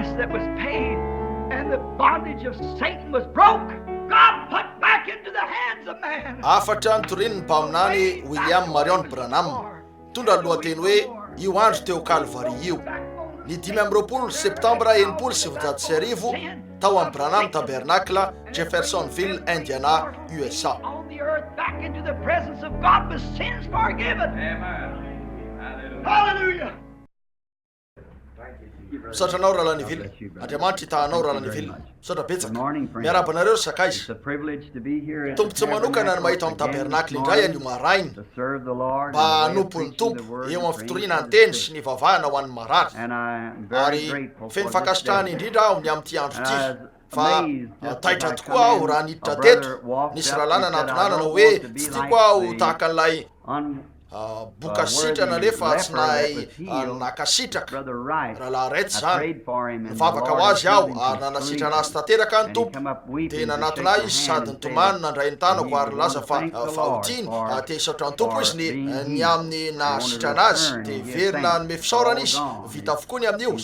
price that was paid and the bondage of Satan was broke, God put back into the hands of man. Afatra ny torininy mpaminany William Marion Branham tondra ny lohateny hoe io andro teo Calvary io. Ny 5 septambra 1790 tao amin'ny Branham Tabernacle, Jeffersonville, Indiana, USA. On the earth back into the presence of God with sins forgiven. Amen. Hallelujah. Misaotra anao Rahalahy Neville. Andriamanitra hitahanao Rahalahy Neville. Misaotra betsaka. Miarabanareo sakaiza. Tompotsy manokana ny mahita amin'ny tabernacle indray anio maraina mba hanompo ny tompo eo amin'ny fitoriana ny teny sy ny vavahana ho an'ny marary. Ary feno fankasitrahana indrindra aho ny amin'ity andro ity. Fa taitra tokoa aho raha niditra teto. Nisy rahalana nantonanana hoe tsy tiako aho tahaka an'ilay boka sitrana nefa tsy nahay nakasitraka rahalahy raitsy zany. Mivavaka ho azy aho ary nanasitrana azy tanteraka ny tompo. Tena natona izy sady nitomany nandray ny tanako ary laza fa vahotiny te hisaotra ny tompo izy ny amin'ny nasitrana azy te verina ny mefisaorana izy vita avokoa ny amin'io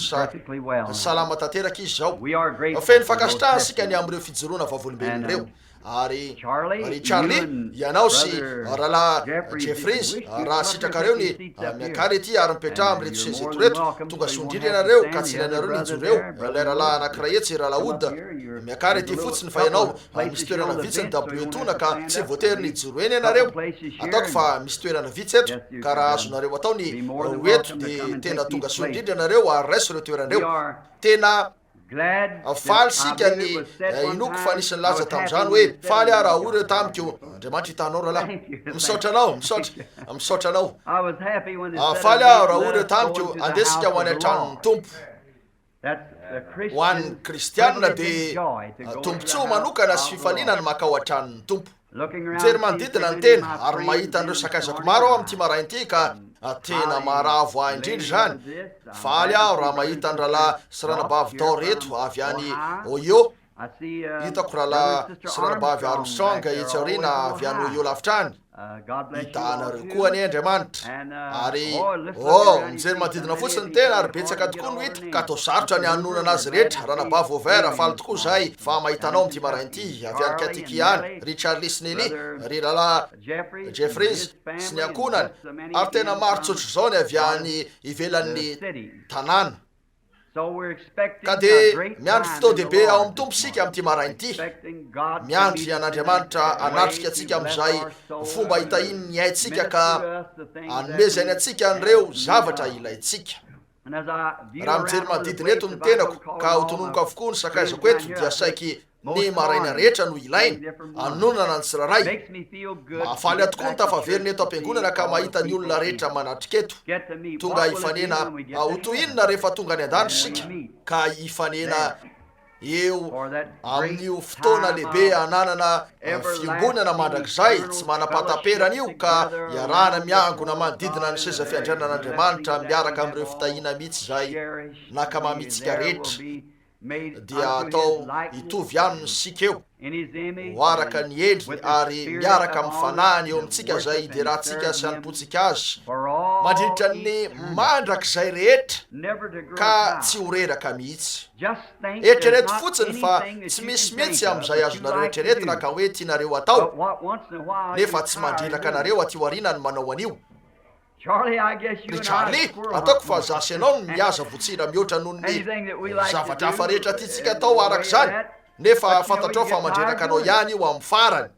salama tanteraka izy zao. Feno fankasitrahana sika ny amin'ireo fijoroana vavolombelona ireo. Ary Charlie ianao sy rahalahy Jeffries raha sitrakareo ny miakary ety ary mipetraha amin'reto sezeto reto tonga sondrindry ianareo ka tsy ilainareo ny ijoreo. Ilay rahalahy anankiray etsy rahalahy Oda miakary ety fotsiny fa ianao misy toerana vitsy ny daboetona ka tsy voatery ny ijoro eny ianareo. Ataoko fa misy toerana vitsy eto ka raha azonareo atao ny oeto de tena tonga sondrindry ianareo ary raiso reo toeranareo. Tena faly sika ny inoko fa nisy ny laza tamin'izany hoe faly aho raha o reo tamiko. Andriamanitra hitanao rahalahy. Misaotra anao, misaotra anao. Faly aho raha o reo tamiko andesika ho any an-tranon'ny tompo. Ho an'ny kristianina de tompontsoa manokana sy fifaliana ny maka ao an-tranon'ny tompo. Mijery manodidina ny tena ary mahita an'ireo sakaizako maro ao amin'ity marain'ity ka tena maravo ahy indrindry zany. Faly aho raha mahita ny rahalahy sy ranabavy tao reto avy any Ohio. Hitako rahalahy sy ranabavy Armstrong etsy aoriana avy any Ohio lavitrany. Hitanareo koa ny Andriamanitra. Ary mijery manodidina fotsiny tena ary betsaka tokoa no hita ka atao sarotra ny hanonana azy rehetra. Ranabavy Overt faly tokoa zay fa mahitanao amin'ity marain'ity avy any Katiki any ry Charlie Snelly ry rahalahy Jeffries sy ny ankonany ary tena maro tsotro zao ny avy any ivelan'ny tanàna. Ka de miandry fotoa-dehibe ao amin'ny tompo sika amin'ity marain'ity. Miandry an'Andriamanitra anatrika atsika amin'izay fomba hitahiny ny haitsika ka anomezany atsika an'ireo zavatra ilaitsika. Raha mijery manodidina eto ny tenako ka hotononoko avokoa ny sakaizako eto dia saiky ny maraina rehetra no ilaina anonana ny tsiraray. Mahafaly atokoa ny tafaverina eto am-piangonana ka mahita ny olona rehetra manatrika eto. Tonga hifanena hotohinona rehefa tonga ny an-danitra sika ka hifanena eo amin'io fotoana lehibe ananana fiangonana mandrakizay tsy manam-pataperana io ka iarahana miangona manodidina ny seza fiandrianan'Andriamanitra miaraka amin'ireo fitahina mihitsy zay nakamamitsika rehetra dia atao hitovy aminy sika eo ho araka ny endriny ary miaraka mifanahany eo amintsika zay iderahantsika sy hanompontsika azy mandritra ny mandrakizay rehetra ka tsy horeraka mihitsy. Eritrereto fotsiny fa tsy misy mihitsy amin'izay azonareo eritreretina ka hoe tianareo atao nefa tsy mandreraka anareo aty aoriana ny manao an'io. Ry Charlie, ataoko fa zasy ianao ny mihaza votsira mihoatra noho ny zavatra hafa rehetra tiantsika atao araka izany nefa fantatrao fa mandreraka anao ihany io amin'ny farany.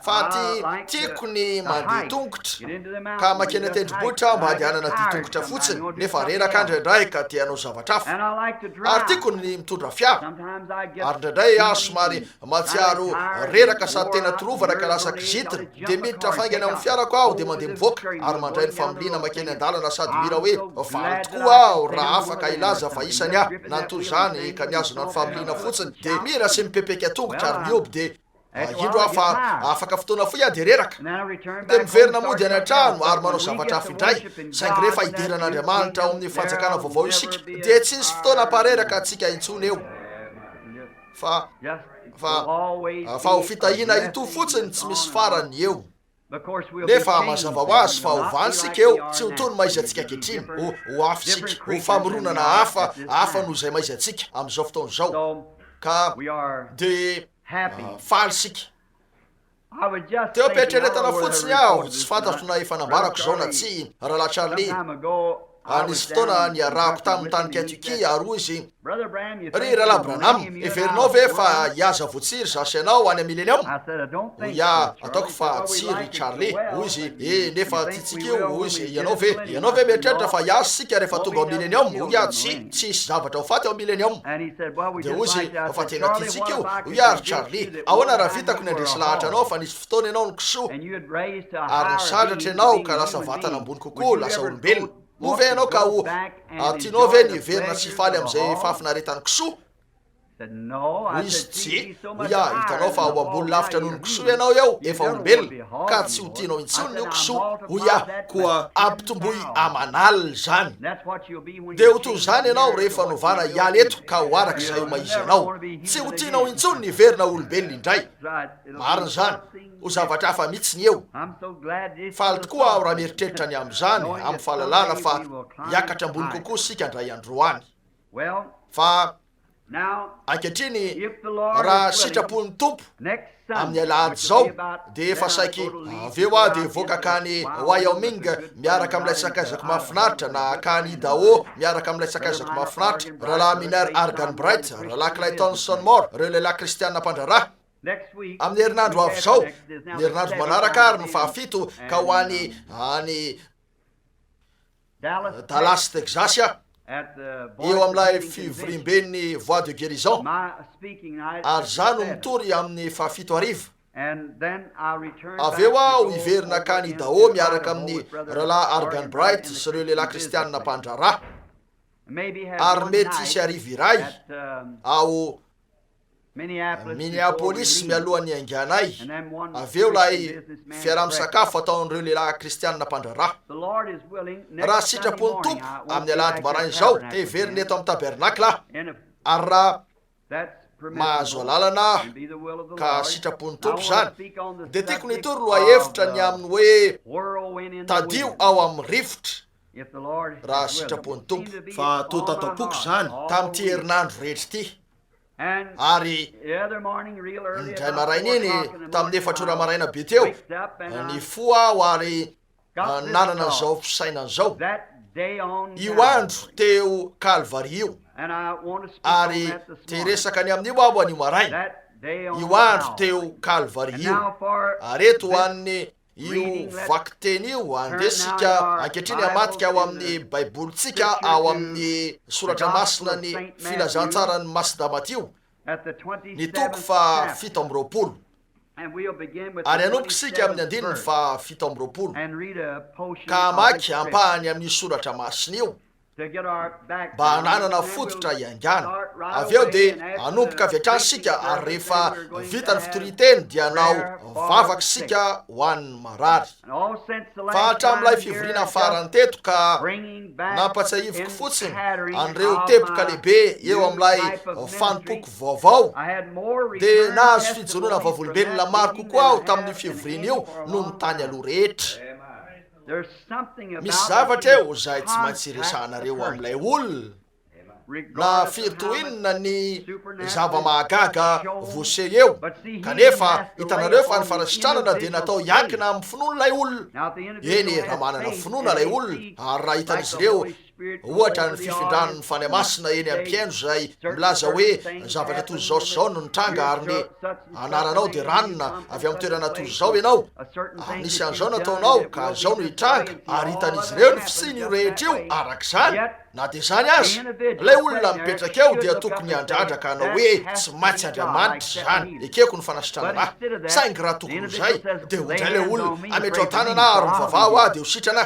Fa tiako ny mandeha tongotra ka makeny tendrombohitra mba handehanana ditongotra fotsiny nefa reraka indraindray ka te hanao zavatra hafa. Ary tiako ny mitondra fiara ary indraindray aho somary matsiaro reraka sady tena torovana ka lasa kizitina de miditra faingana amin'ny fiarako aho de mandeha mivoaka ary mandray ny familiana makeny an-dalana sady mira hoe valy tokoa aho raha afaka ilaza fa isany aho nantoy zany ka niazona ny familiana fotsiny de mira sy mipepeka tongotra ary mioby de indro afa afaka fotoana foy de reraka de miverina mody any an-trano ary manao zavatra hafa indray saingy rehefa hidiran'Andriamanitra ao amin'ny fanjakana vaovao isika de tsy nisy fotoana ampareraka atsika intsony eo fa ho fitahina ito fotsiny tsy misy farany eo. nefa mazava ho azy fa hovanysika eo tsy ho tony maizy antsika ankehitriny ho afitsika ho famoronana hafa noho izay maizy antsika am'izao fotoana zao ka de faly sika teo petreretana fotsiny aho tsy fantatro na efa nambarako zao na tsy rahalahy Charlie anisy fotoana niarahako tamin'ny tany Kentucky ary izy ry rahalahy Branham everinao ve fa hiaza voatsiry zasy ianao any Millennium ya ataoko fa tsiry Charlie hoy izy nefa titsika io hoy izy ianao ve mieritreritra fa hiazo sika rehefa tonga ao Millennium hoy ya tsisy zavatra ho faty ao Millennium de hoy izy fa tena titsika io hoy ary Charlie ahoana raha vitako ny andresy lahatra anao fa nisy fotoana ianao nikisoa ary nisadratra ianao ka lasa vatana ambony kokoa lasa olombelona move anao ka ho tianao ve niverina sy faly am'izay fafinaretany kisoa hoy izy tsy ya hitanao fa ho ambony lavitra noho ny kisoa ianao eo efa olombelona ka tsy ho tianao intsony io kisoa hoy ya koa ampitomboy aman'alina zany de ho toy zany ianao rehefa novana hialy eto ka ho araka izay ho maizy anao tsy ho tianao intsony niverina olombelona indray marina zany ho zavatra hafa mihitsiny eo faly tokoa aho raha mieritreritra ny am'izany amin'ny fahalalana fa hiakatra ambony kokoa sika ndray androany fa ankehitriny raha sitrapony tompo amin'ny alahady zao de efa saiky aveo a de voaka kany Wyoming miaraka am'ilay sakaizako mahafinaritra na kany Idaho miaraka am'ilay sakaizako mahafinaritra rahalahy Miner Arganbright rahalahy Clayton Sonmore reo lehilahy kristianina mpandraraha amin'ny herinandro avy zao ny herinandro manaraka ary ny fahafito ka ho any Dallas Texas eo am'ilay fivorimbeny Voix de Guérison ary zany mitory amin'ny fahafito ariva aveo aho hiverina kany Idaho miaraka amin'ny rahalahy Arganbright sy reo lehilahy kristianina mpandraraha ary mety isy ariva iray ao Minneapolis mialohan'ny ainganay aveo lay fiaraha-misakafo ataon'ireo lehilahy kristianina mpandraraha raha sitrapony tompo amin'ny alahady marainy zao heverina eto amin'ny tabernakla ary raha mahazo alalana ka sitrapony tompo zany de tiako nitory loha hevitra ny aminy hoe tadio ao amin'ny rivotra raha sitrapony tompo fa to tatapoko zany tamin'ity herinandro rehetra ty ary ndray maraina iny tamin'ny efatrora maraina be teo ny foa aho ary nanana an'izao fisainan'izao io andro teo Calvary io ary te resaka any amin'io aho an'io maraina io andro teo Calvary io ary eto hoan'ny io vaky-teny io andesika ankehitriny amatika ao amin'ny baibolitsika ao amin'ny soratra masina ny filazantsarany Masidamaty ny toko fa 7 ary anomboka sika amin'ny andininy fa 7 ka amaky ampahany amin'ny soratra masina io mba hananana fototra iangana aveo de anomboka avy hatrany sika ary rehefa vitany fitoriteny dia anao vavaky sika ho an'ny marary fa hatram'ilay fivoriana farany teto ka nampatsahivoko fotsiny an'ireo tepoka lehibe eo am'ilay fanompoko vaovao de nahazo fijonona vavolombelona maro kokoa aho tamin'ny fivoriana io noho ny tany aloha rehetra misy zavatra eo zay tsy maintsy resanareo am'ilay olona na firitoinina ny zava-mahagaga voase eo kanefa hitanareo fa ny farasitranana de natao hiankina amin'ny finoan'ilay olona eny raha manana finoana lay olona ary raha hitan'izy ireo ohatra ny fifindran'ny fany masina eny ampiaino zay milaza hoe zavatra toy zao sy zao no nitranga ary ny anaranao de ranona avy amin'ny toerana toy zao ianao nisy an'izao nataonao ka zao no hitranga ary hitan'izy ireo ny fisiny io rehetra io arak'izany na de zany azy lay olona mipetraka eo dia tokony handradraka anao hoe tsy maintsy Andriamanitra zany ekeko ny fanasitranana saingy raha tokony zay de hondray lay olona ametrao tanana ary mivavao a de ho sitrana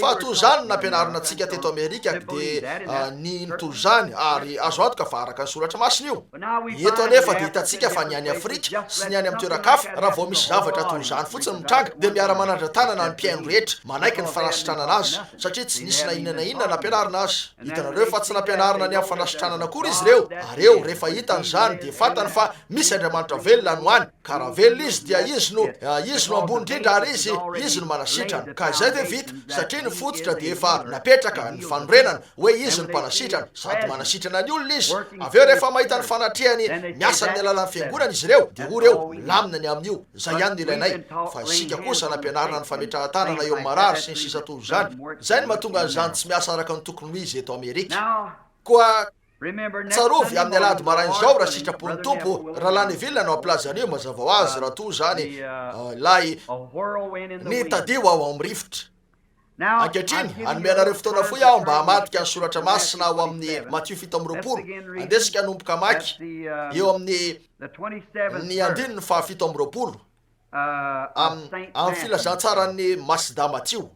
fa toy zany nampianarina antsika teto Amerika dia ny nitoy zany ary azo antoka fa araka ny soratra masina io eto anefa dia hitantsika fa ny any Afrika sy ny any amin'ny toeran-kafa raha vao misy zavatra toy izany fotsiny mitranga dia miara manandra-tanana ny mpiaino rehetra manaiky ny fanasitranana azy satria tsy nisy na inona na inona nampianarina azy. Hitanareo fa tsy nampianarina ny amin'ny fanasitranana akory izy ireo ary eo rehefa hitany zany dia fantany fa misy Andriamanitra velona no any ka raha velona izy dia izy no ambony indrindra ary izy no manasitrana ka izay dia vita satria ny fototra dia efa napetraka ny fanorenana hoe izy ny mpanasitrana sady manasitrana ny olona izy. Avy eo rehefa mahita ny fanatrehany miasa amin'ny alalan'ny fiangonana izy ireo dia reo lamina ny amin'io zay ihany no ilainay fa isika kosa nampianarina ny fametrahan-tanana eo marary sy ny sisa toy izany. Zay ny mahatonga an'izany tsy miasa araka ny tokony ho izy eto Amerika. Koa tsarovy amin'ny alady marainy zao raha sitrapony tompo raha lany vilona no amplazan'io mazava ho azy raha toy zany lay ny tadio ao amin'ny rivotra. Ankehitriny anomeanareo fotoana foy aho mba hamatika ny soratra masina ao amin'ny Matthieu 7:20 andesika nomboka maky eo amin'ny andininy fa 7:20 amin'ny filazantsarany Masida Matthieu.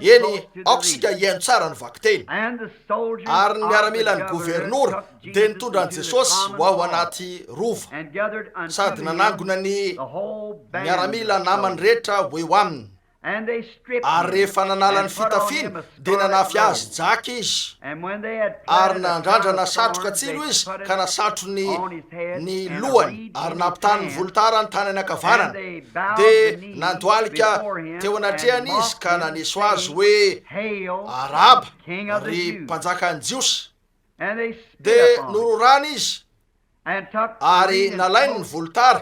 Eny aoko sika hiaino tsara ny vakiteny ary ny miaramila ny gouvernoura dia nitondra an' Jesosy ho ao anaty rova sady nanangona ny miaramila namany rehetra ho eo aminy ary rehefa nanala ny fitafiny dia nanafy azy jaka izy ary nandrandrana satroka tsilo izy ka nasatro ny lohany ary nampitany ny volotara ny tany any ankavanana dia nandoalika teo anatrehany izy ka naneso azy hoe araba ry mpanjakan'ny jiosy dia nororany izy ary nalainy ny volotara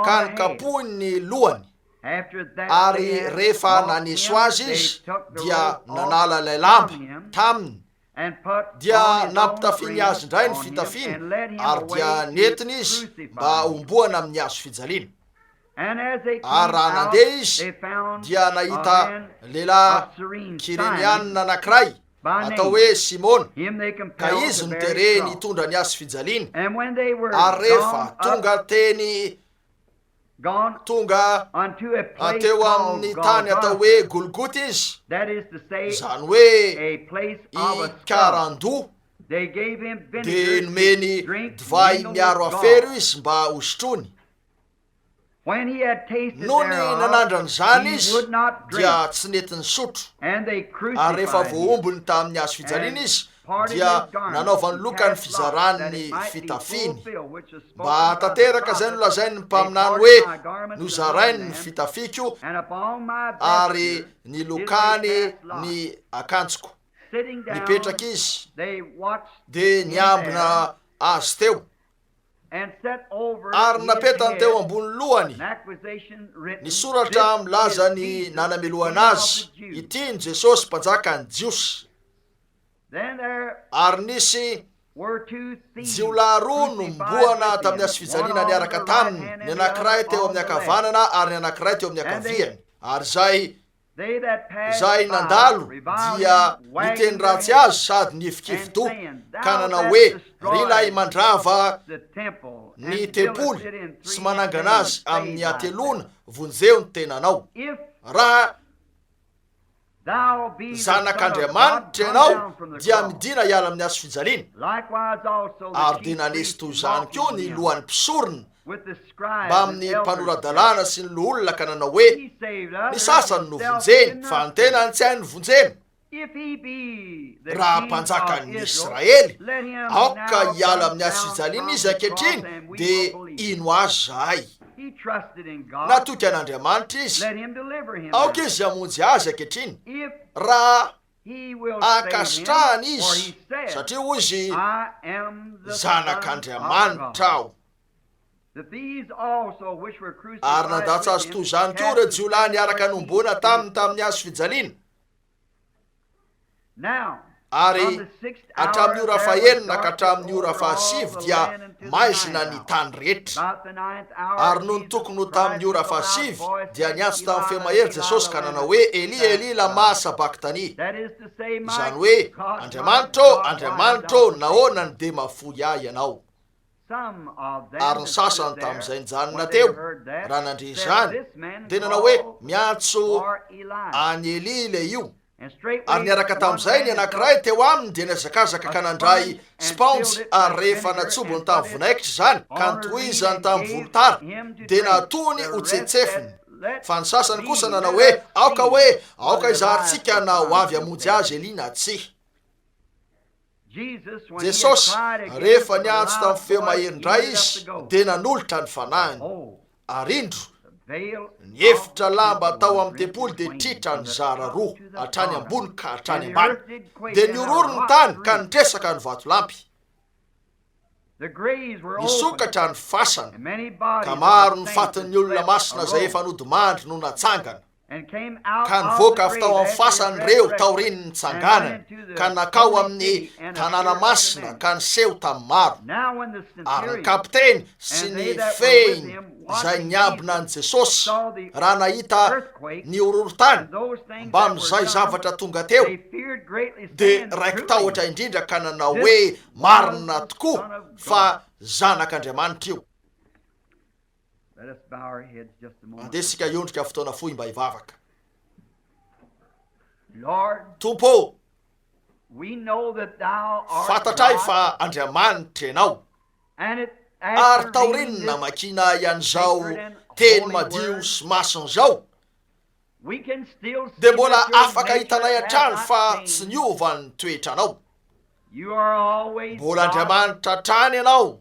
ka nikapohiny ny lohany ary rehefa naneso azy izy dia nanala ilay lamba taminy dia nampitafiny azy indray ny fitafiny ary dia netiny izy mba homboana amin'ny hazo fijaliana. Ary raha nandeha izy dia nahita lehilahy kirenianina anankiray atao hoe Simona ka izy no tere nitondra ny hazo fijaliana ary rehefa tonga teo amin'ny tany atao hoe Golgota izy zany hoe i karandoa dia nomeny divay miaro afero izy mba hosotrony. Noho ny nanandrany zany izy dia tsy netiny sotro ary rehefa voaombony tamin'ny hazo fijaliana izy dia nanaovany loka ny fizarany fitafiny mba tanteraka zay no lazainy ny mpaminany hoe nozarainy ny fitafiko ary ny lokany ny akanjoko. Nipetraka izy dia niambina azy teo ary napetany teo ambony lohany ny soratra milaza ny nanamelohana azy ity ny Jesosy mpanjakany jiosy. Ary nisy jiolahy roa no mboana tamin'ny hazo fijaliana niaraka taminy ny anankiray teo amin'ny ankavanana ary ny anankiray teo amin'ny ankaviany ary zay nandalo dia niteny ratsy azy sady nihefikifido ka nanao hoe ry lahy mandrava ny tempoly sy manangana azy amin'ny atelona vonjeo ny tenanao. Raha zanak'Andriamanitra ianao dia midina hiala amin'ny hazo fijaliana ary dia nanesy toy izany koa ny lohan'ny mpisorona mba amin'ny mpanoradalàna sy ny loholona ka nanao hoe ny sasany no vonjeny fa ny tenany tsy hainy vonjeny. Raha mpanjakan'ny Israely aoka hiala amin'ny hazo fijaliana izy ankehitriny dia ino azy zahay? Natoky an'Andriamanitra izy aoka izy hamonjy azy ankehitriny raha ankasitrahany izy satria hoy izy zanak'Andriamanitra aho. Ary nandatsy azy toy izany koa ireo jiolahy niaraka nombona tamin'ny hazo fijaliana. Ary hatramin'ny ora fahaenina ka hatramin'ny ora fahasivy dia maizina ny tany rehetra ary noho ny tokony ho tamin'ny ora fahasivy dia niantso tamin'ny fehmahery Jesosy ka nanao hoe Eli Eli lama sabaktani, izany hoe Andriamanitra nahoana ny de mahafoy ahy ianao. Ary ny sasany tamin'izay nijanona teo raha nandre izany dia nanao hoe miantso any Eli le io ary niaraka tamin'izay ny anankiray teo aminy dia niazakazaka ka nandray sponge ary rehefa natsobony tamin'ny vinaikitra zany ka nitohizany tamin'ny volotara dia natony ho tsetsefiny fa ny sasany kosa nanao hoe aoka izahantsika na ho avy amonjy azy elina tsy. Jesosy rehefa niantso tamin'ny feo maherindray izy dia nanolotra ny fanahiny ary indro ny efitra lamba tao amin'ny tempolo dia tritra ny zara roa hatrany ambony ka hatrany ambany dia niororo ny tany ka nitresaka ny vatolampy. Nisokatra ny fasana ka maro ny fatin'ny olona masina izay efa nodimandry no natsangana ka nivoaka avy tao amin'ny fasany reo taoriny ny tsanganany ka nakao amin'ny tanàna masina ka niseho tamin'ny maro ary ny kapiteny sy ny fehiny izay niambina an' Jesosy raha nahita ny hororon-tany mba amin'izay zavatra tonga teo dia raiky tahotra indrindra ka nanao hoe marina tokoa fa zanak'Andriamanitra io. Andesika iondrika fotoana fohy mba hivavaka. Tompo, fantatray fa Andriamanitra ianao ary taorinina makina ian'izao teny madio sy masina zao dia mbola afaka hitanay hatrany fa tsy niova ny toetranao. Mbola Andriamanitra hatrany ianao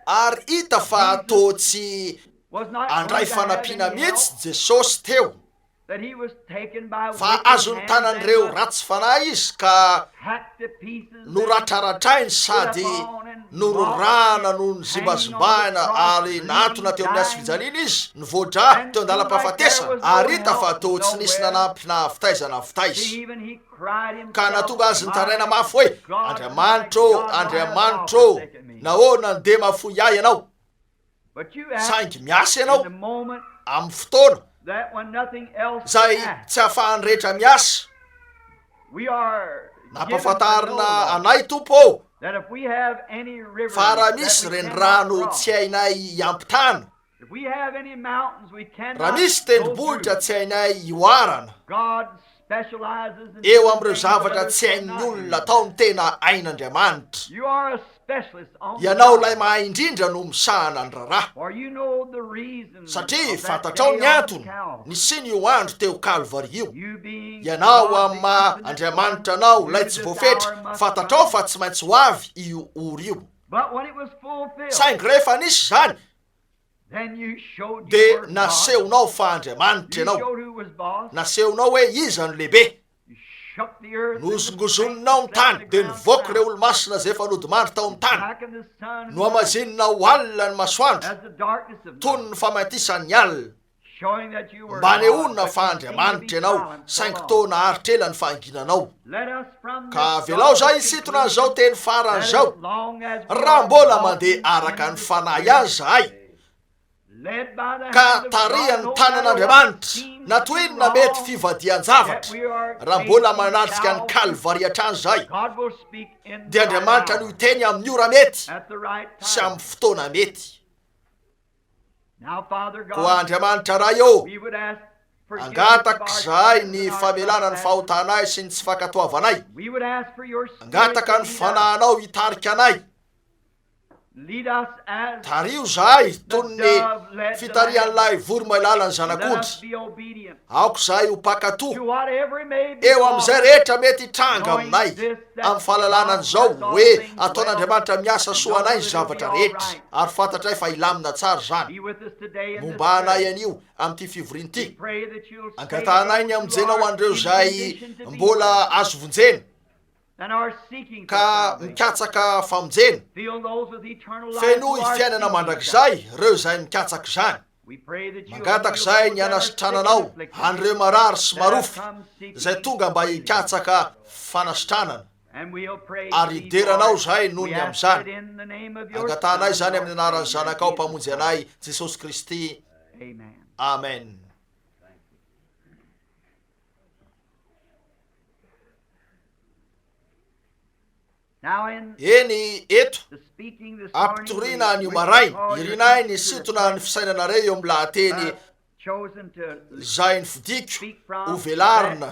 ary hita fa toa tsy andray fanampiana mihitsy Jesosy teo fa azony tanan'ireo ratsy fanahy izy ka noratraratrainy sady nororana no nizimbazimbahana ary natona teo amin'ny asy fijaliana izy nivoadra teo andalam-pahafatesana ary hita fa toa tsy nisy nanampina fitaizana fitaizy ka natonga azy nitaraina mafy hoe Andriamanitra ô nahoana nde mafoy ahy ianao saingy miasa ianao amin'ny fotoana zay tsy ahafahany rehetra miasa. Nampafantarina anay tompo fa raha misy reny rano tsy hainay hiampitana, raha misy tendrombohitra tsy hainay hioarana, eo amin'ireo zavatra tsy hain'ny olona taony tena ain'Andriamanitra, ianao lay mahay indrindra no misahana ny raraha satria fantatrao ny antony nisiny io andro teo Kalvari io. Ianao amin'ny maha Andriamanitra anao lay tsy voafetra fantatrao fa tsy maintsy ho avy io ory io. Saingy rehefa nisy zany dia nasehonao fa Andriamanitra ianao, nasehonao hoe iza no lehibe. Nozongozoninao ny tany dia nivoaka ireo olo-masina izay efa nodimandry tao amin'ny tany no amazinina ho alina ny masoandro tony ny famaitisan'ny alina mba neonina fa Andriamanitra ianao saingy toa naharitra ela ny fahanginanao. Ka velao zay isitona an'izao teny farany zao raha mbola mandeha araka ny fanahy azy zahay ka tarihan'ny tanan'Andriamanitra natoinina mety fivadian-javatra raha mbola manatrika ny Kalvari hatrany zahay dia Andriamanitra no hiteny amin'ny ora mety sy amin'ny fotoana mety. Koa Andriamanitra raha eo angataka zahay ny famelana ny fahotanay sy ny tsy fankatoavanay, angataka ny fanahinao hitarika anay, tario zahay toy ny fitarihan'ilay voromailala ny zanak'ondry, aoko zahay ho mpakato eo amin'izay rehetra mety hitranga aminay amin'ny fahalalanan'izao hoe ataon'Andriamanitra miasa soanay ny zavatra rehetra ary fantatray fa ilamina tsara zany. Momba anay anio amin'ity fivoriana ity, angatahnay ny amonjenao an'ireo zay mbola azo vonjena ka mikatsaka famonjena, fenoy fiainana mandrakizay reo zay mikatsaka zany. Mangataka zay ny anasitrananao an'ireo marary sy marofy zay tonga mba hikatsaka fanasitranana ary hideranao zay noho ny amin'izany. Angatanay zany amin'ny anaran'ny zanakao mpamonjy anay Jesosy Kristy. Amen. Eny eto ampitorina ny maraina irinay ny situna ny fisainanareo eo amin'ny lahateny zay nividiko ho velarina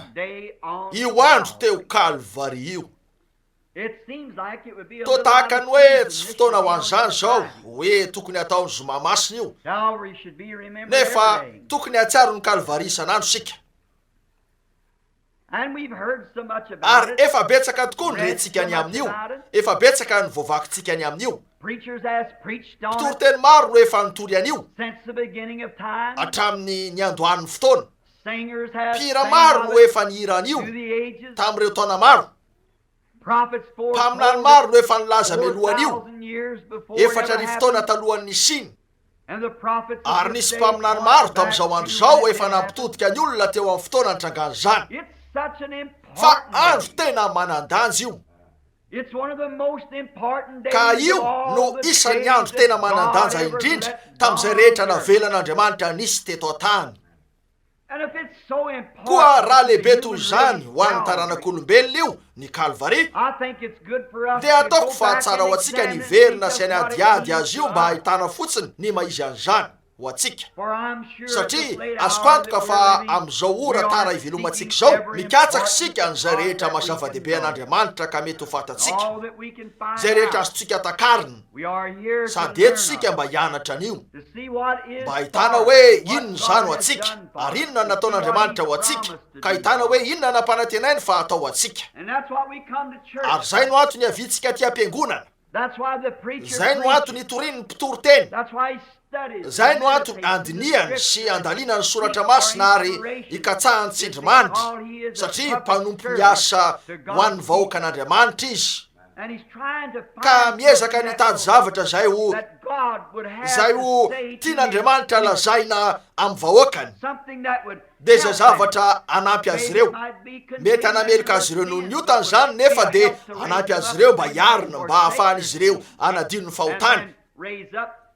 io andro teo Kalvari io. Toa tahaka ny hoe tsy fotoana ho an'izany zao hoe tokony ataony zoma masina io, nefa tokony hatsiaro ny Kalvari isan'andro sika. Ary efa betsaka tokoa ny rentsika ny amin'io, efa betsaka ny voavakintsika ny amin'io. Mpitory-teny maro no efa nitory an'io hatramin'ny ny andohan'ny fotoana. Mpihira maro no efa nihira an'io tamin'ireo taona maro. Mpaminany maro no efa nilaza mialohan'io efatra ny fotoana talohan'ny Siny. Ary nisy mpaminany maro tamin'izao andro zao efa nampitodika ny olona teo amin'ny fotoana nitrangan'izany. Fa andro tena manan-danja io. Ka io no isan'ny andro tena manan-danja indrindra tamin'izay rehetra navelan'Andriamanitra nisy teto an-tany. Koa raha lehibe toy izany ho an'ny taranak'olombelona io ny Kalvari, dia ataoko fa tsara ho antsika ny verina sy ny adiady azy io mba ahitana fotsiny ny maizy an'izany ho antsika. Satria azoko antoka fa amin'izao ora tara ivelomantsika zao mikatsaka sika n'izay rehetra mahazava-dehibe an'Andriamanitra ka mety ho fatatsika, zay rehetra azontsika takariny, sady eto sika mba hianatra an'io, mba ahitana hoe inona zany ho antsika ary inona nataon'Andriamanitra ho antsika, ka ahitana hoe inona nampanantenainy fa atao antsika. Ary zay no antony havitsika ty am-piangonana, zay no antony itorian'ny mpitoro-teny, zay no antony andiniany sy andaliana ny soratra masina ary ikatsahany tsindrimandry, satria mpanompo miasa ho an'ny vahoaka an'Andriamanitra izy, ka miezaka nitady zavatra zay ho tian'Andriamanitra lazaina amin'ny vahoakany, de zay zavatra anampy azy ireo. Mety anameloka azy ireo noho ny otany zany, nefa de anampy azy ireo mba hiarina, mba hahafahan'izy ireo anadino ny fahotany,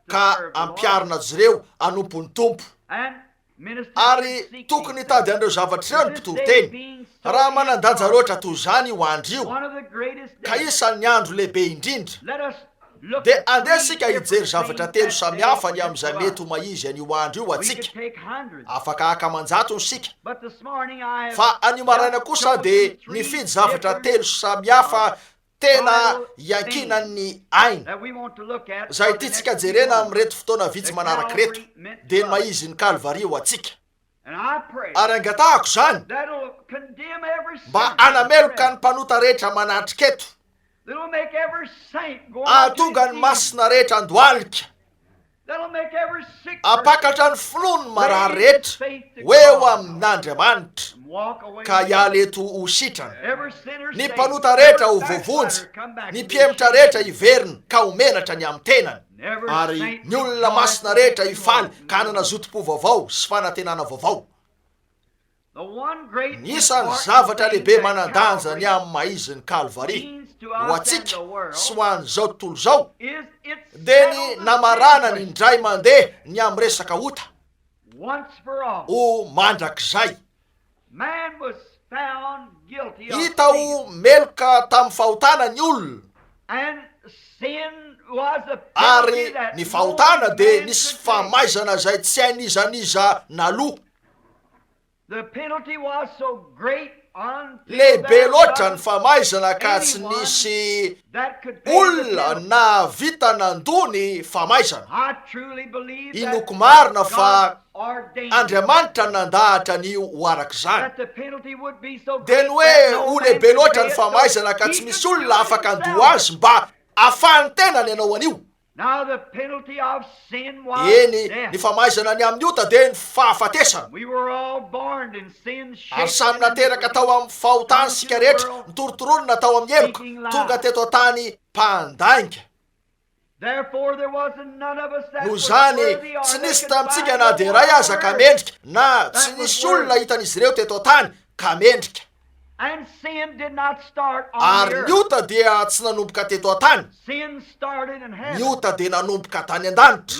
ka ampiarina azy ireo anompo ny tompo. Ary tokony hitady an'ireo zavatra ireo ny mpitoro-teny. Raha manan-danja loatra toy izany io andro io, ka isan'ny andro lehibe indrindra, de andesika hijery zavatra telo samihafa ny amin'izay mety ho maizy an'io andro io atsika. Afaka haka-manjato ny sika, fa an'io maraina kosa de nifidy zavatra telo samihafa tena iankinan'ny aina. Zay ity tsika jerena amin'reto fotoana vitsy manaraka reto, de ny maizy ny Kalvari ho atsika. Ary angatahako zany mba anameloka ny mpanota rehetra manatrika eto, ahatonga ny masina rehetra andohalika, apakatra ny finoany marary rehetra hoe ho amin'Andriamanitra, ka hiala eto ho sitrana. Ny mpanota rehetra ho voavonjy, ny mpiemitra rehetra hiverina ka ho menatra ny amin'ny tenany, ary ny olona masina rehetra hifaly ka hanana zotom-po vaovao sy fanantenana vaovao. Nisan'ny zavatra lehibe manan-danja ny amin'ny maizy ny Kalvari ho atsika sy ho an'izao tontolo zao, de ny namarana ny indray mandeha ny amin'ny resaka ota ho mandrak'izay. Hita ho meloka tamin'ny fahotana ny olona, ary ny fahotana de nisy famaizana zay tsy hainizaniza naloha. Lehibe loatra ny famaizana ka tsy nisy olona na vita nandony famaizana. Inoko marina fa Andriamanitra nandahatra an'io ho arak'izany, de ny hoe ho lehibe loatra ny famaizana ka tsy misy olona afaka andoha azy mba ahafahany tena ny anao an'io. Eny, ny famaizana ny amin'ny ota de ny fahafatesana. Ary samy nateraka tao amin'ny fahotany sika rehetra, nitorotoronina tao amin'ny eloka, tonga teto an-tany mpandainga. Noho zany tsy nisy tamitsika na de ray aza ka mendrika, na tsy nisy olona hitan'izy ireo teto an-tany ka mendrika. Ary ny ota dia tsy nanomboka teto an-tany, ny ota de nanomboka tany an-danitra.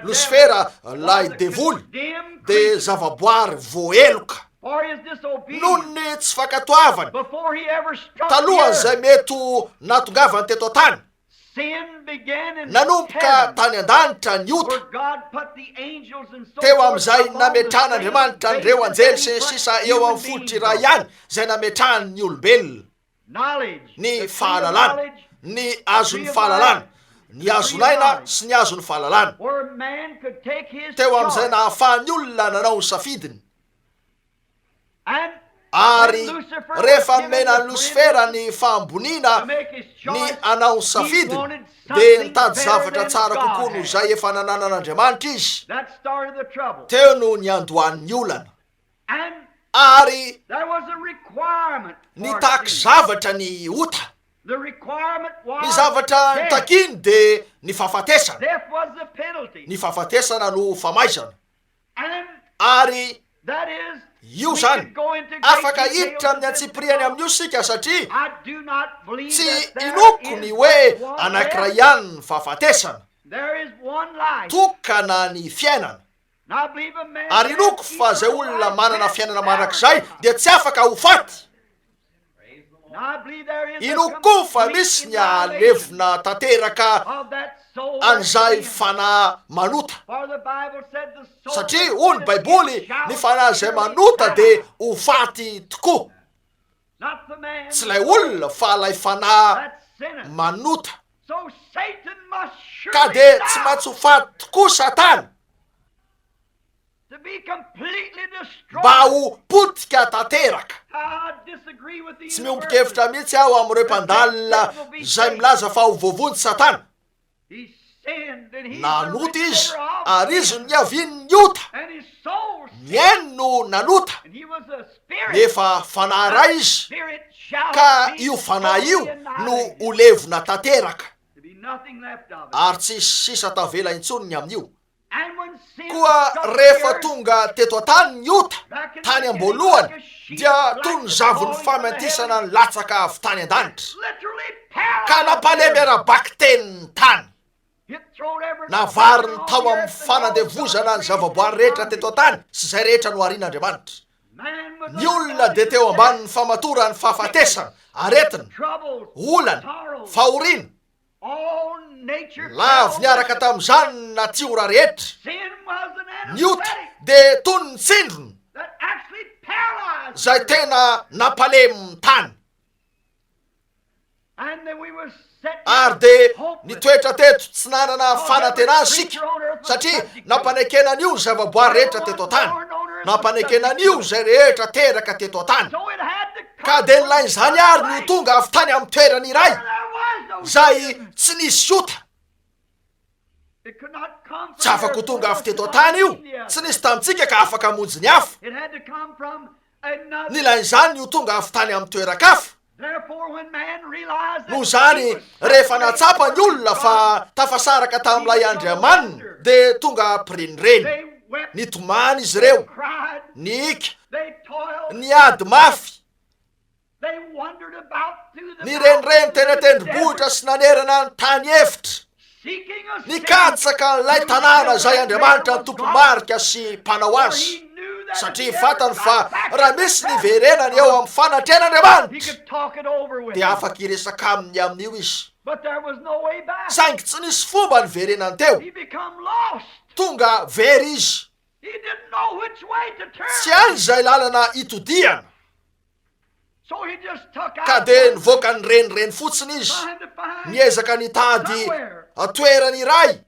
Lusifera lay devoly, de zavaboary voaeloka noho ny tsy fakatoavany talohan'izay mety ho natongavany teto an-tany. nanomboka tany an-danitra ny ota teo amin'izay nametrahan'andriamanitra an'ireo anjely sy ny sisa eo amin'ny fototry iray ihany izay nametrahany ny olombelona ny fahalalana ny azon'ny fahalalana ny azon'aina sy ny azon'ny fahalalana teo amin'izay nahafahany olona nanao ny safidiny ary rehefa nomena ny Lucifera ny fahamboniana ny anao ny safidiny dia nitady zavatra tsara kokoa noho izay efa nananan'Andriamanitra izy teo no ny andohan'ny olana ary nitaky zavatra ny ota ny zavatra nitakiny dia ny fahafatesana ny fahafatesana no famaizana ary io zany afaka hiditra amin'ny antsipiriany amin'io sika satria tsy inoko ny hoe anankiray ihany ny fahafatesana tokana ny fiainana ary inoko fa zay olona manana fiainana manak'izay dia tsy afaka ho faty inoko fa misy ny alevina tanteraka an'izay fanahy manota satria hoy ny baiboly ny fanahy izay manota dia ho faty tokoa tsy ilay olona fa ilay fanahy manota ka dia tsy maintsy ho faty tokoa Satana mba ho potika tanteraka tsy miombon-kevitra mihitsy aho amin'ireo mpandalina izay milaza fa ho voavonjy Satana nanota izy ary izy niaviany ny ota miainy no nanota nefa fanahy ray izy ka io fanahy io no ho levona tanteraka ary tsy sisa tavela intsony ny amin'io koa rehefa tonga teto an-tany ny ota tany am-boalohany dia toy ny zavony famantisana ny latsaka avy tany an-danitra ka nampalemy ara-baky tenin'ny tany navariny tao amin'ny fanandevozana ny zavaboary rehetra teto an-tany sy izay rehetra no harian'Andriamanitra ny olona dia teo ambanin'ny famatora ny fahafatesana aretina olana fahoriana lavy niaraka tamin'izany natiora rehetra ny ota dia toy ny tsindrony izay tena nampalemy tany ary dia nitoetra teto tsy nanana fanantenana sika satria nampanekena-nio ny zavaboary rehetra teto an-tany nampanekena-nio izay rehetra teraka teto an-tany ka dia nilain'izany ary no tonga avy tany amin'ny toerany iray izay tsy nisy ota tsy afaka ho tonga avy teto an-tany io tsy nisy tamintsika ka afaka hamonjy ny hafa nilain'izany no tonga avy tany amin'ny toeran-kafa noho izany rehefa natsapa ny olona fa tafasaraka tamin'ilay andriamanina dia tonga ampirenireny nitomany izy ireo niika ny ady mafy ny renireny tena tendrombohitra sy nanerana ny tany efitra nikatsaka n'ilay tanàna izay Andriamanitra ny tompo-marika sy mpanao azy satria fatany fa raha misy niverenany eo amin'ny fanatrehan'Andriamanitra dia afaka hiresaka aminy amin'io izy saingy tsy nisy fomba niverenany teo tonga very izy tsy any izay lalana hitodiana ka dia nivoaka ny renireny fotsiny izy niezaka nitady toerany iray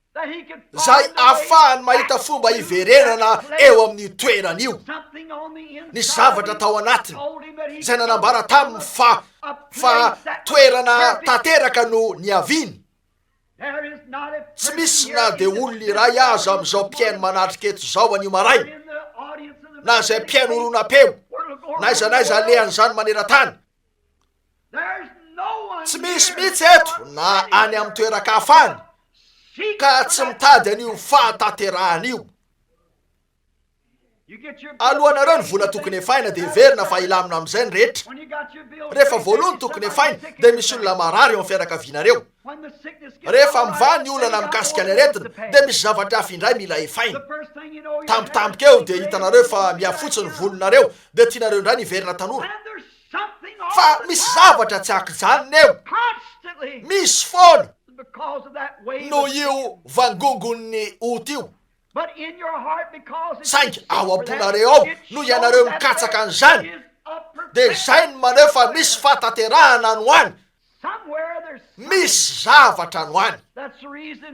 izay ahafahany mahita fomba hiverenana eo amin'ny toerany io nisy zavatra tao anatiny izay nanambara taminy fa toerana tanteraka no niaviny tsy misy na dia olona iray azo amin'izao mpiaino manatrika eto izao an'io maraina na izay mpiaino oronam-peo na izanaiza alehan'izany maneran-tany tsy misy mihitsy eto na any amin'ny toeran-kahafany ka tsy mitady an'io fahatanterahana io alohanareo ny vola tokony efaina dia verina fa ilamina amin'izay ny rehetra rehefa voalohany tokony efaina dia misy olona marary eo amin'ny fianakavianareo rehefa mivany ny olana mikasika ny aretina dia misy zavatra hafa indray mila efaina tampotampoka eo dia hitanareo fa miafotsy ny volonareo dia tianareo indray niverina tanora fa misy zavatra tsy akizaniny eo misy foana no io vangongony ota io saingy ao am-ponareo ao no ianareo mikatsaka an'izany de zay ny maneo fa misy fataterahana no any misy zavatra no any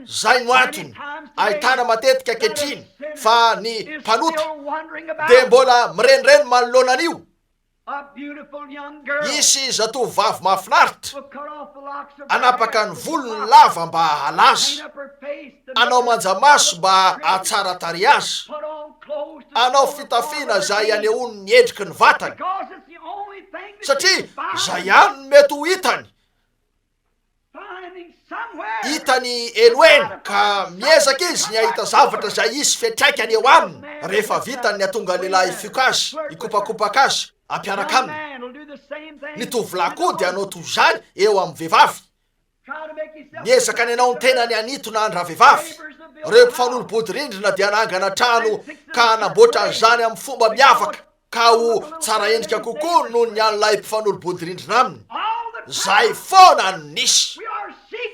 zay no antony ahitana matetika ankehitriny fa ny mpanota de mbola mirenireny manoloanan'io isy zatovovavy mahafinaritra anapaka ny volony lava mba halazy anao manjamaso mba atsara tary azy anao fitafiana zay anehono ny endriky ny vatany satria zay ihany no mety ho hitany hitany enoeny ka miezaky izy ny ahita zavatra zay isy fetraikany eo aminy rehefa vitany ny atonga lehilahy ifiko azy ikopakopaka azy ampianaka aminy ny tovolahy koa de anao toy zany eo amin'ny vehivavy miezaka any anao ny tena ny anitona andra vehivavy reo mpifanolo-bodirindrina de anangana trano ka anamboatra an'izany amin'ny fomba miavaka ka ho tsara endrika kokoa noho ny an'ilay mpifanolo-bodirindrina aminy zay foana no nisy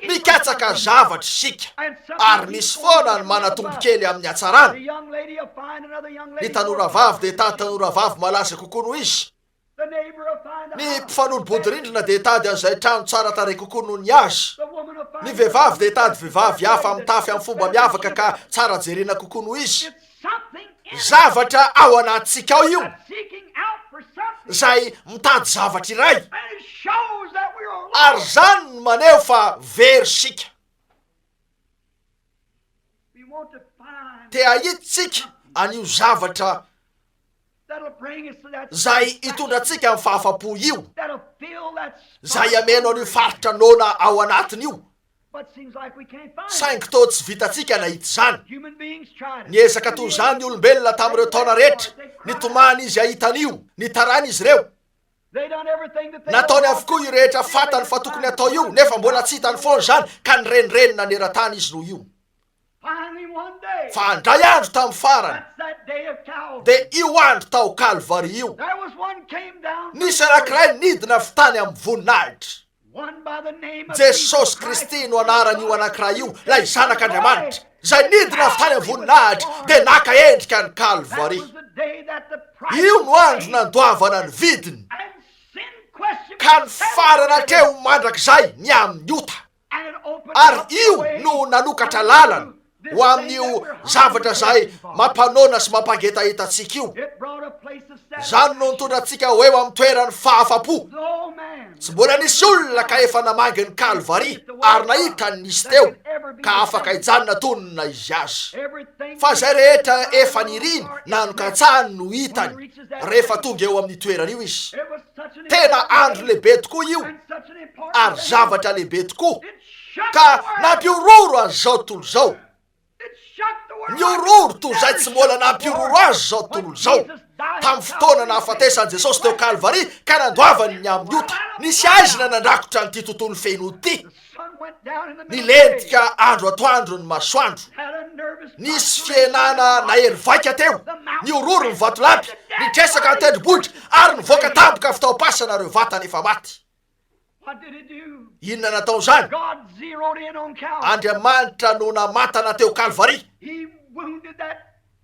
mikatsaka zavatra sika ary misy foana ny manatombokely amin'ny hatsarana ny tanora vavy de tady tanora vavy malaza kokoa noho izy ny mpifanolo-bodirindrina de tady an'izay trano tsara tare kokoa noho ny azy ny vehivavy de tady vehivavy hafa mitafy amin'ny fomba miavaka ka tsara jerena kokoa noho izy zavatra ao anatsika ao io zay mitady zavatra iray ary zany ny maneho fa very sika te ahitsika an'io zavatra zay hitondratsika amin'ny fahafa-po io zay ameno an'io faritra nona ao anatiny io saingy to tsy vitatsika nahity zany niezaka toy zany ny olombelona tamin'ireo taona rehetra nitomany izy ahitan'io nitarany izy ireo nataony avokoa io rehetra fatany fa tokony atao io nefa mbola tsy hitany foana zany ka nirenirenina neran-tany izy noho io fa andray andro tamin'ny farany de io andro tao Kalvari io nisy anankiray nidina fitany amin'ny voninahitra Jesosy Kristy no anaran'io anankiray io lay zanak'Andriamanitra zay nidina fitany amin'ny voninahitra de naka endrika ny Kalvari io no andro nandoavana ny vidiny ka ny farana teo mandrak'izay ny amin'ny ota ary io no nanokatra lalana ho amin'io zavatra zay mampanona sy mampangetahitantsika io zany no nitondratsika ho eo amin'ny toerany fahafa-po tsy mbola nisy olona ka efa namangy ny Kalvari ary nahitany nisy teo ka afaka hijanona tonona izy azy fa zay rehetra efa niriny nanokatsahany no hitany rehefa tonga eo amin'ny toerana io izy tena andro lehibe tokoa io ary zavatra lehibe tokoa ka nampiororo an'izao tontolo zao miororo toy zay tsy mbola nampiororo azy zao tontolo zao tamin'ny fotoana nahafatesan'i Jesosy teo Kalvari ka nandoavany ny amin'ny ota nisy aizina nandrakotra n'ity tontolo feno ty nilentika andro atoandro ny masoandro nisy fienana na hery vaika teo niororo ny vatolampy nitresaka ny tendrombohitra ary nivoaka tampoka fitaopasana reo vatany efa maty inona natao zany Andriamanitra no namatana teo Kalvari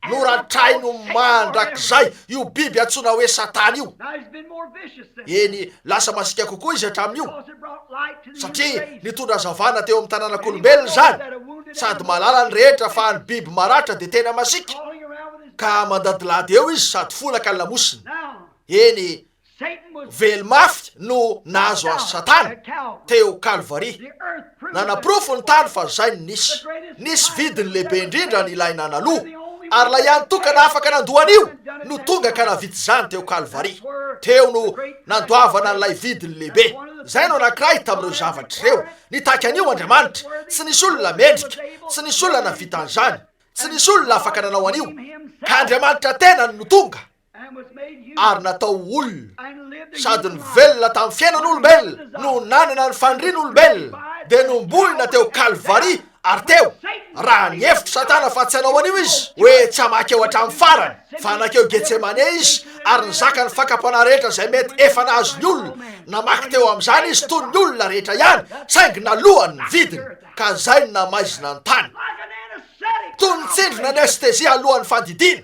no ratray no mandrak'izay io biby antsona hoe Satana io eny lasa masika kokoa izy hatramin'io satria nitondra zavana teo amin'ny tanànak'olombelona zany sady malala ny rehetra fa ny biby maratra de tena masika ka mandadilady eo izy sady folaka ny lamosiny eny velomafy no nahazo azy Satana teo Kalvari nanaprofo ny tany fa zay ny nisy vidiny lehibe indrindra ny ilaina analoha ary la ihany tokana afaka nandohan'io no tonga ka navity zany teo Kalvari teo no nandoavana n'ilay vidiny lehibe zay no anankiray tamin'ireo zavatra ireo nitaky an'io Andriamanitra tsy nisy olona mendrika tsy nisy olona navita an'izany tsy nisy olona afaka nanao an'io ka Andriamanitra tena no tonga ary natao olona sady nivelona tamin'ny fiainan'olombelona no nanana ny fandrian'olombelona de nombohina teo Kalvari ary teo raha niefitra Satana fa tsy hanao an'io izy hoe tsy hamaky eo hatramin'ny farany fa anakeo Getsemane izy ary nizaka ny fakapana rehetra zay mety efa nahazo ny olona namaky teo amin'izany izy toy ny olona rehetra ihany saingy nalohany ny vidiny ka zay ny namaizina ny tany toy ny tsindrona anestezia alohan'ny fandidina.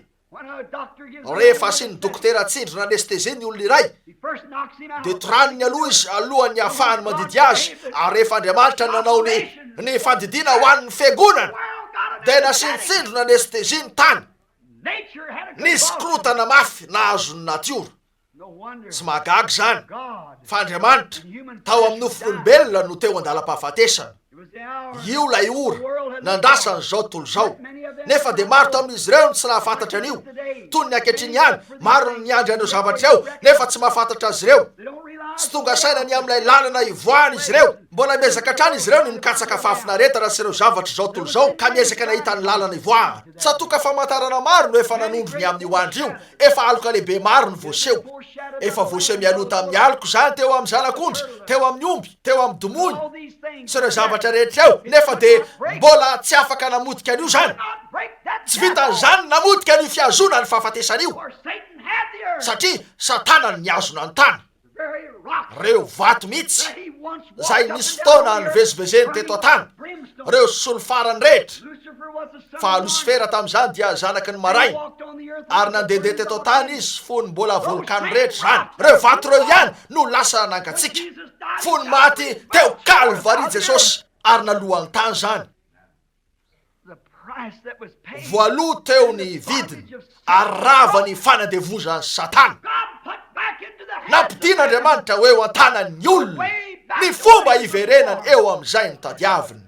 Rehefa asiany dokotera tsindrona anestezia ny olona iray de tranony aloha izy alohan'ny ahafahany mandidy azy, ary rehefa Andriamanitra nanao ny fandidina ho an'ny fiangonana de nasiany tsindrona anestezia ny tany. Nisy korotana mafy nahazo ny natiora. Tsy mahagaga zany fa Andriamanitra tao amin'ny nofon'olombelona no teo andalam-pahafatesana. Io lay ora nandrasany zao tontolo zao, nefa de maro tamin'izy ireo ny tsy nahafantatra an'io. Toy ny ankehitriny ihany maro ny andry an'ireo zavatra eo nefa tsy mahafantatra azy ireo. Tsy tonga saina ny amin'ilay lalana ivoahany izy ireo. Mbola miezaka hatrany izy ireo ny mikatsaka fahafinaretana sy ireo zavatra zao tontolo zao ka miezaka nahita ny lalana ivoahana. Tsatoka famantarana maro no efa nanondro ny amin'io andro io. Efa aloka lehibe maro ny voaseho. Efa voaseho mialota amin'ny aloko zany teo amin'ny zanak'ondry, teo amin'ny omby, teo amin'ny domony sy ireo zavatra rehetra eo, nefa de mbola tsy afaka namodika an'io zany. Tsy vitan'izany namodika ny fiazona ny fahafatesan'io satria Satana ny azona ny tany. Reo vato mihitsy zay nisy fotoana nivezivezeny teto an-tany, reo solofarany rehetra. Fa Lucifera tamin'izany dia zanaky ny marainy ary nandehandeha teto an-tany izy fony mbola volkano rehetra zany. Reo vato reo ihany no lasa nangatsika. Fony maty teo Kalvari Jesosy ary nalohany tany zany. Voaloha teo ny vidiny ary rava ny fanadevozany Satana. Nampidiana Andriamanitra hoe ho an-tanany olona ny fomba iverenany eo amin'izay ny tadiaviny.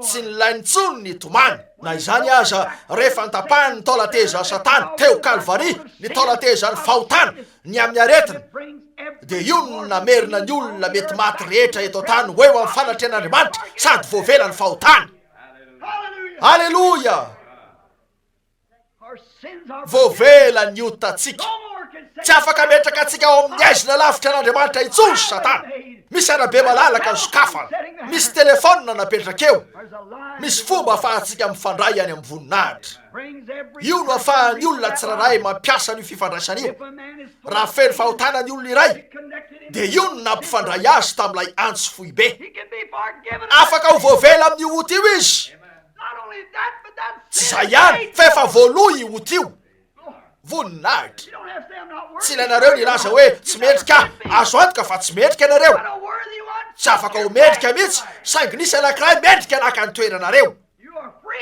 Tsy nilainy tsony ny tomany. Na izany aza rehefa nitapahany ny taolateza Satana teo Kalvari, ny taolateza ny fahotana ny amin'ny aretina, de io no namerina ny olona mety maty rehetra eto an-tany hoe ho amin'ny fanatrehan'Andriamanitra sady voavela ny fahotana. Halleluja! Voavela ny otatsika. Tsy afaka metraka atsika ao amin'ny aizina lavitra n'Andriamanitra intsony Satana. Misy arabe malalaka sokafana, misy telefônina napetraka eo, misy fomba ahafahantsika mifandray any amin'ny voninahitra. Io no ahafahan'ny olona tsiraray mampiasa ny fifandraisana io. Raha feno fahotana ny olona iray de io no nampifandray azy tamin'ilay antso fohy be. Afaka ho voavela amin'ny ota io izy. Tsy zay ihany fa efa voaloha io ota io. Voninahitra. Tsy ilainareo nilaza hoe tsy metrika, azo antoka fa tsy metrika ianareo. Tsy afaka ho metrika mihitsy saingy nisy anankiray metrika naka ny toeranareo.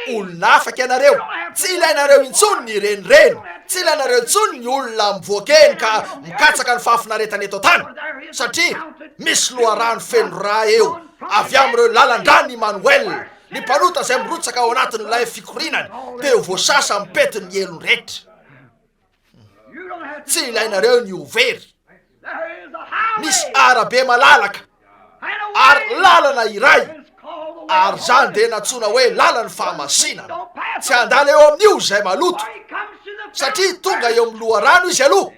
Olona afaka ianareo. Tsy ilainareo intsony ny renireny. Tsy ilainareo intsony ny olona mivoakeny ka mikatsaka ny fahafinaretana eto an-tany satria misy loharano feno raha eo avy amin'ireo lalan-drany Emmanuel, ny mpanota izay mirotsaka ao anatin'ilay fikorinany dia ho voasasa mipetiny ny elony rehetra. Tsy ilainareo ny overy. Misy arabe malalaka ary lalana iray ary zany de natsona hoe lalany fahamasinana. Tsy andala eo amin'io zay maloto satria tonga eo amin'ny loharano izy aloha.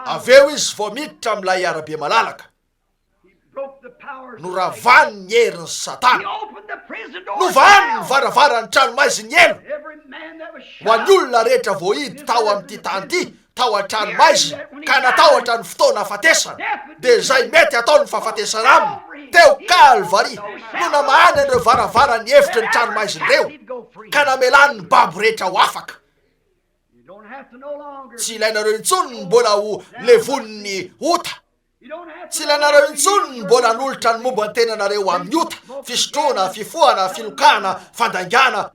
Aveo izy vao miditra amin'ilay arabe malalaka no ravany ny herin'ny Satana, novany ny varavarany tranomaiziny elo. Ho an'ny olona rehetra voahidy tao amin'ity tany ity, tao an-tranomaizina ka natahotra ny fotoana hafatesana, de zay mety atao ny fahafatesana aminy teo Kalvari no namahany an'ireo varavarany hevitry ny tranomaiziny reo ka namelany ny babo rehetra ho afaka. Tsy ilainareo intsony mbola ho levon'ny ota. Tsy ilainareo intsony mbola nolotra ny momba ny tenanareo amin'ny ota, fisotroana, fifohana, filokana, fandaingana.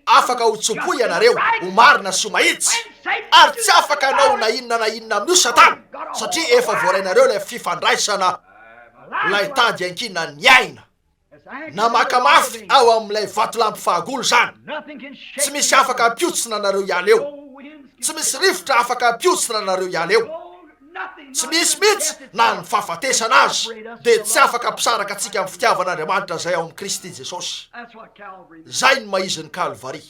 Afaka ho tsopoy ianareo, ho marina sy ho mahitsy, ary tsy afaka hanao na inona amin'io Satana satria efa voarainareo ilay fifandraisana lay tady ankina ny aina. Namaka mafy ao amin'ilay vatolampy fahagolo zany. Tsy misy afaka hampiotsina anareo iala eo. Tsy misy rivotra afaka hampiotsina anareo iala eo. Tsy misy mihitsy na ny fahafatesana azy de tsy afaka hampisaraka atsika amin'ny fitiavan'Andriamanitra zay ao amin'ny Kristy Jesosy. Zay ny maizin'ny Kalvari.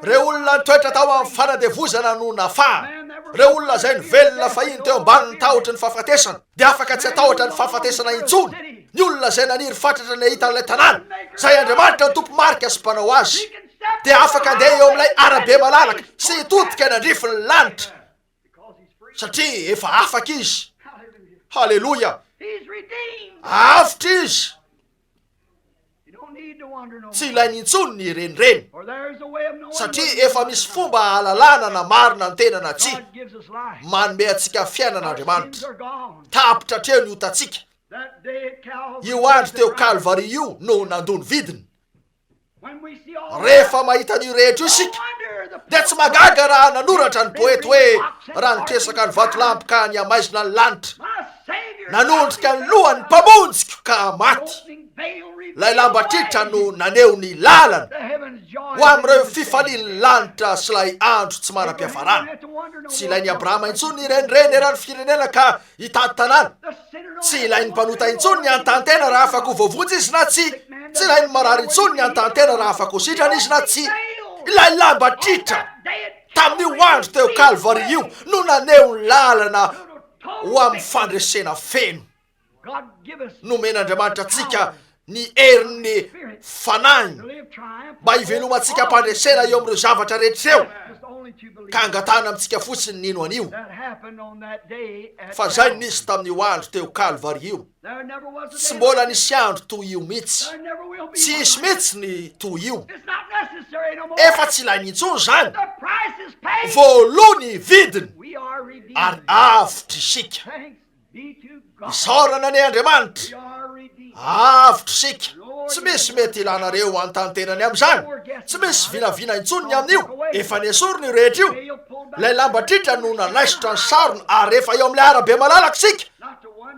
Reo olona nitoetra tao amin'ny fanadevozana no nafaha. Reo olona zay ny velona fahiny teo ambany ny tahotry ny fahafatesana de afaka tsy atahotra ny fahafatesana intsony. Ny olona zay naniry fatratra ny hitan'ilay tanàna, zay Andriamanitra ny tompo marika sy mpanao azy, de afaka andeha eo amin'ilay arabe malalaka sy hitodika ny andrifiny lanitra satria efa afaka izy. Halleluja! Avitra izy, tsy ilainy intsony ny renireny, satria efa misy fomba halalana na marina ny tenana tsy manome atsika fiainan'Andriamanitra. Tapitra hatreo ny otatsika. Io andro teo Kalvari io no nandony vidiny. Rehefa mahita an'io rehetra io isika dia tsy magaga raha nanoratra ny poety hoe raha nitresaka ny vatolampy ka ny amaizina ny lanitra, nanondrika ny lohany mpamonjika ka maty. Lay lamba tritra no naneho ny lalana ho amin'ireo fifalian'ny lanitra sy lay andro tsy manam-piafarana. Tsy ilain'ny Abrahama intsony ny renireny erany firenena ka hitady tanàna. Tsy ilain'ny mpanota intsony ny antantena raha afaka ho voavotsy izy na tsy. Tsy ilain'ny marary intsony ny antantena raha afaka ho sitrana izy na tsy. Ilay lamba tritra tamin'io andro teo Kalvari io no naneho ny lalana ho amin'ny fandresena feno. Nomen'Andriamanitra atsika ny herin'ny fanahy mba hivelomantsika mpandresena eo amin'ireo zavatra rehetra eo, ka angatana amintsika fotsiny nino an'io. Fa zay nisy tamin'io andro teo Kalvari io. Tsy mbola nisy andro toy io mihitsy. Tsy hisy mihitsy ny toy io. Efa tsy ilainy intsony zany. Voalony vidiny ary avitra isika. Isaorana ny Andriamanitra. Avitra isika. Tsy misy mety ilanareo antantenany amin'izany. Tsy misy vinavina intsony amin'io. Efa niesorony io rehetra io. Lay lamba tritra no nanaisotra ny sarony ary efa eo amin'ilay arabe malalaka isika.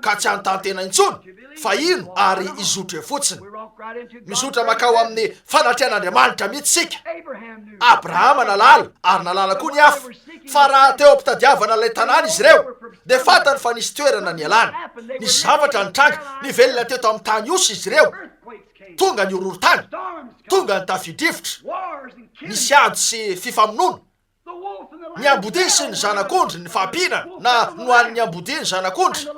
Ka tsy antantena intsony. Fa ino ary izotra fotsiny. Mizotra makao amin'ny fanatrehan'Andriamanitra mihitsy isika. Abrahama nalala ary nalala koa ny hafa. Fa raha teo ampitadiavana ilay tanàna izy ireo dia fantany fa nisy toerana ny alana. Nisy zavatra nitranga nivelona teto amin'ny tany osy izy ireo. Tonga ny horohorontany, tonga ny tafidrivotra, nisy ady sy fifamonoana. Ny ambodiny sy ny zanak'ondry ny fahampiana na nohan'ny ambodiny ny zanak'ondry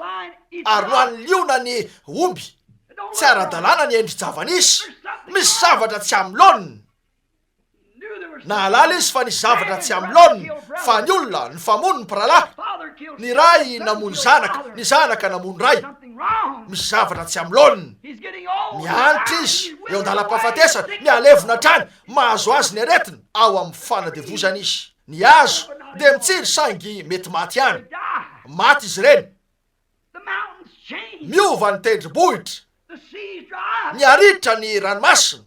ary nohan'ny liona ny omby. Tsy ara-dalàna ny endri-javanisy. Misy zavatra tsy amiloniny. Nahalala izy fa nisy zavatra tsy amiloniny. Fa ny olona ny famono ny mpiralahy, ny ray namony zanaka, ny zanaka namony ray. Misy zavatra tsy amiloniny. Mianitra izy eo andalam-pahafatesana, mialevona trany, mahazo azy ny aretina ao amin'ny fanadevozana izy. Ny azo dia mitsiry saingy mety maty ihany. Maty izy ireny. Miova ny tendrombohitra. Miaritra ny ranomasina.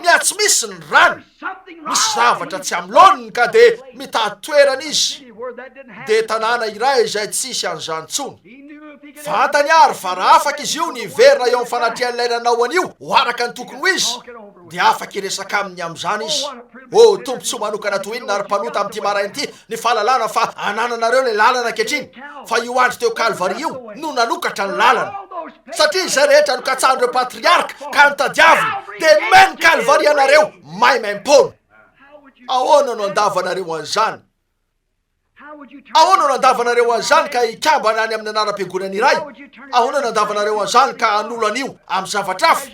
Miatsy misy ny rano. Misy zavatra tsy amiloniny ka dia mitady toerana izy. Dia tanàna iray izay tsisy an'izany tsony. Fantany ary fa raha afaka izy io ny verina eo amin'ny fanatrian'ilay nanao an'io ho araka ny tokony ho izy dia afaka iresaka aminy amin'izany izy. O tompontsoa manokana toy inona ary mpanota amin'ity marain'ity ny fahalalana fa anananareo ilay lalana ankehitriny. Fa io andro teo Kalvari io no nanokatra ny lalana. Satria izay rehetra nokatsahan'ireo patriarka ka nitadiavina dia nomeny Kalvari anareo maimaim-pona. Ahoana no andavanareo an'izany? Ahoana no andavanareo an'izany ka hikambana any amin'ny anaram-piangonana iray? Ahoana no andavanareo an'izany ka hanolo an'io amin'ny zavatra hafa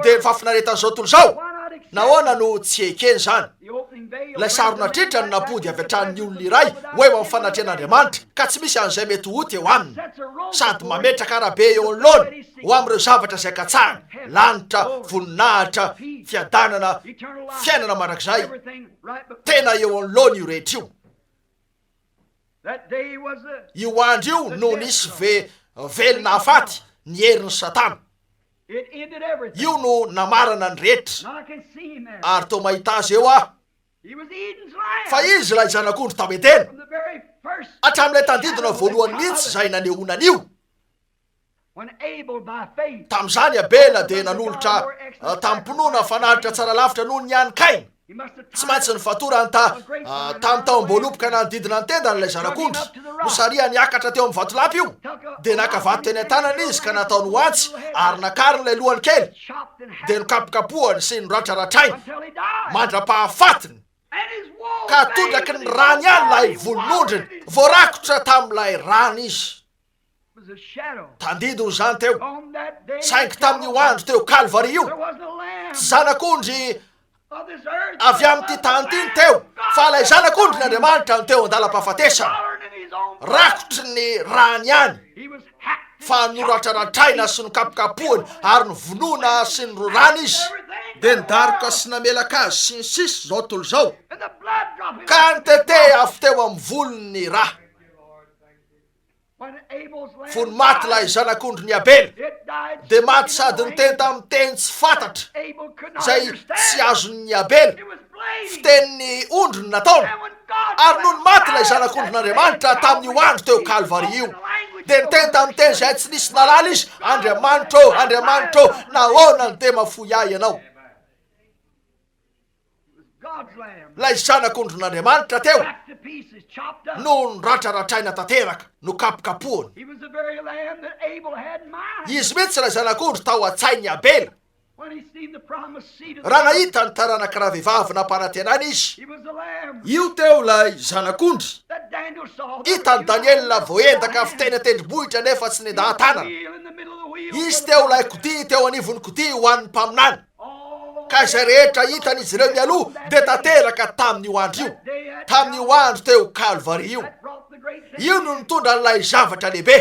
dia mifafinaretana izao tontolo izao? Nahoana no tsy ekeny zany? Ilay sarona tritra ny napody avy hatranin'ny olona iray ho eo amin'ny fanatrehan'Andriamanitra ka tsy misy an'izay mety ho eo aminy. Sady mametraka arabe eo anoloana ho amin'ireo zavatra izay katsahana, lanitra, voninahitra, fiadanana, fiainana mandrakizay. Tena eo anoloana io rehetra io. Io andro io no nisy velona afaty ny herin'ny Satana. Io no namarana ny rehetra. Ary toa mahita azy eo aho. Fa izy ilay zanak'ondry tam-Edena. Hatramin'ilay tandidina voalohany mihitsy izay nanehoana an'io. Tamin'izany Abela dia nanolotra tampinoana fanaritra tsara lavitra noho ny hany Kainy. Tsy maintsy ny fatorany tamin'ny taom-boaloboka nanodidina ny tenda n'ilay zanak'ondry. Nosaria niakatra teo amin'ny vatolampy io. Dia naka-vato teny an-tanany izy ka nataony ho antsy ary nakariny ilay lohany kely. Dia nokapokapohany sy noratraratrainy mandra-pahafatiny. Ka tondraky ny rano ihany ilay volon'ondriny. Voarakotra tamin'ilay rano izy. Tandidony zany teo. Saingy tamin'io andro teo Kalvari io. Tsy zanak'ondry avy amin'ity tany ity teo, fa ilay zanak'ondry n'Andriamanitra no teo andalam-pahafatesana. Rakotry ny rano ihany. fa noratraratraina sy nokapokapohany ary nyvonoana sy ny rorana izy de nidaroka sy namelaka azy sy ny sisy zao tolo zao ka nitete avy teo amin'ny volony raha fony maty lay zanak'ondry ny Abely de maty sady niteny tamin'ny teny tsy fantatra zay tsy azon'ny Abely fitenin'ny ondry ny nataony ary noho ny maty lay zanak'ondrin'Andriamanitra tamin'io andro teo Kalvari io de niteny tamin'ny teny zay tsy nisy nalala izy Andriamanitra ô nahoana ny de mafoy ahy ianao lay zanak'ondrin'Andriamanitra teo no nratraratraina tanteraka no kapokapohany izy mihitsy lay zanak'ondry tao an-tsainy Abely raha nahita ny taranaka vehivavy nampanantenana izy io teo lay zanak'ondry hitany Daniela voendaka fiteny tendrombohitra nefa tsy nendahan-tanana izy teo lay kody teo anivony kody ho an'ny mpaminany ka izay rehetra hitan'izy ireo mialoha de tanteraka tamin'io andro io tamin'io andro teo Kalvari io no nitondra n'lay zavatra lehibe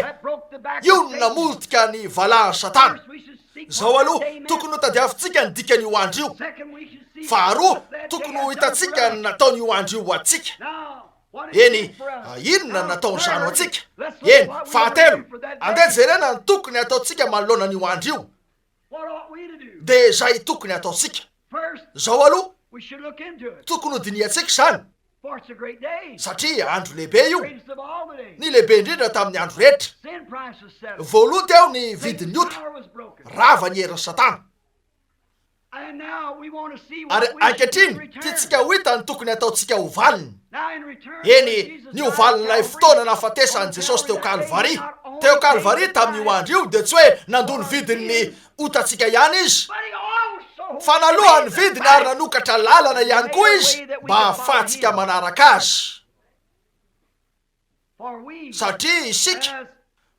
io no namotika ny valahan'ny Satana zao aloha tokony ho tadiavintsika ny dikan'io andro io faharoa tokony ho hitatsika ny nataon'io andro io atsika eny inona nataony zano atsika eny fahatelo andeha jerena ny tokony ataotsika manoloana n'io andro io de zay tokony ataotsika zao aloha tokony ho diniatsika zany satria andro lehibe io ny lehibe indrindra tamin'ny andro rehetra voaloha teo ny vidiny ota rava ny herin'ny Satana ary ankehitriny tiatsika ho hita ny tokony ataotsika ho valiny eny ny ho valin'ilay fotoana nahafatesan'i Jesosy teo Kalvari tamin'io andro io de tsy hoe nandony vidiny otatsika ihany izy fa nalohany vidiny ary nanokatra lalana ihany koa izy mba hahafahantsika manaraka azy satria isika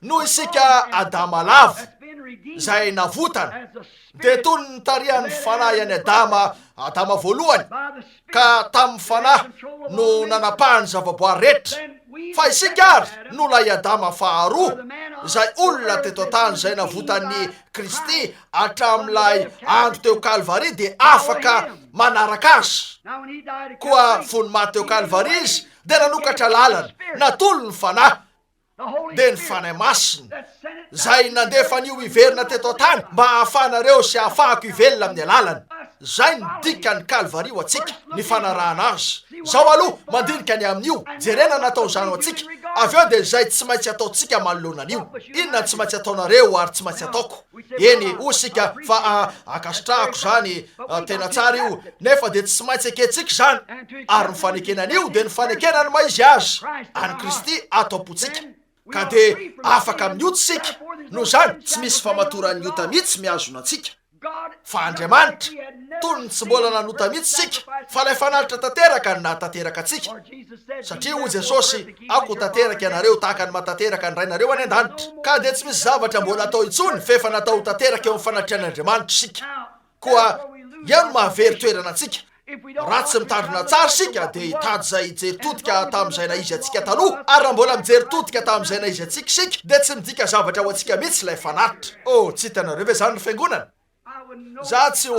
no isika Adama lavo zay navotana de tony ny tarihan'ny fanahy any Adama voalohany ka tamin'ny fanahy no nanapahany zavaboary rehetra fa isika ary no lay Adama faharoa zay olona teto tany zay navotan'ny Kristy hatramin'ilay andro teo Kalvari de afaka manaraka azy koa fony maty teo Kalvari izy de nanokatra lalana natolo ny fanahy de ny fanahy masina zay nandefa n'io iverina teto tany mba hahafahanareo sy hahafahako ivelona amin'ny alalany zay ny dikany Kalvari ho atsika ny fanarahana azy zao aloha mandinika ny amin'io jerena natao zano atsika avy eo de zay tsy maintsy ataotsika manoloanan'io inona tsy maintsy ataonareo ary tsy maintsy ataoko eny osika fa akasitrahako zany tena tsara io nefa de tsy maintsy aketsika zany ary ny fanekenan'io de ny fanekenany maizy azy any Kristy ataopotsika ka de afaka miotsika no zany tsy misy famatoran'ny ota mihitsy miazona atsika fa Andriamanitra tony tsy mbola nanota mihitsy sika fa lay fanalitra tanteraka ny nahatanteraka atsika satria ho Jesosy ako tanteraka ianareo tahaka ny matanteraka ny rainareo any an-danitra ka de tsy misy zavatra mbola atao intsony fefa natao tanteraka eo amin'ny fanatrehan'Andriamanitra sika koa eo no mahavery toerana atsika raha tsy mitandrina tsara sika de hitady zay jery totika tamin'izay na izy atsika taloha ary raha mbola mijery totika tamin'izay na izy atsika sika de tsy midika zavatra ho atsika mihitsy lay fanatitra tsy hitanareo ve zany ny fiangonana za tsy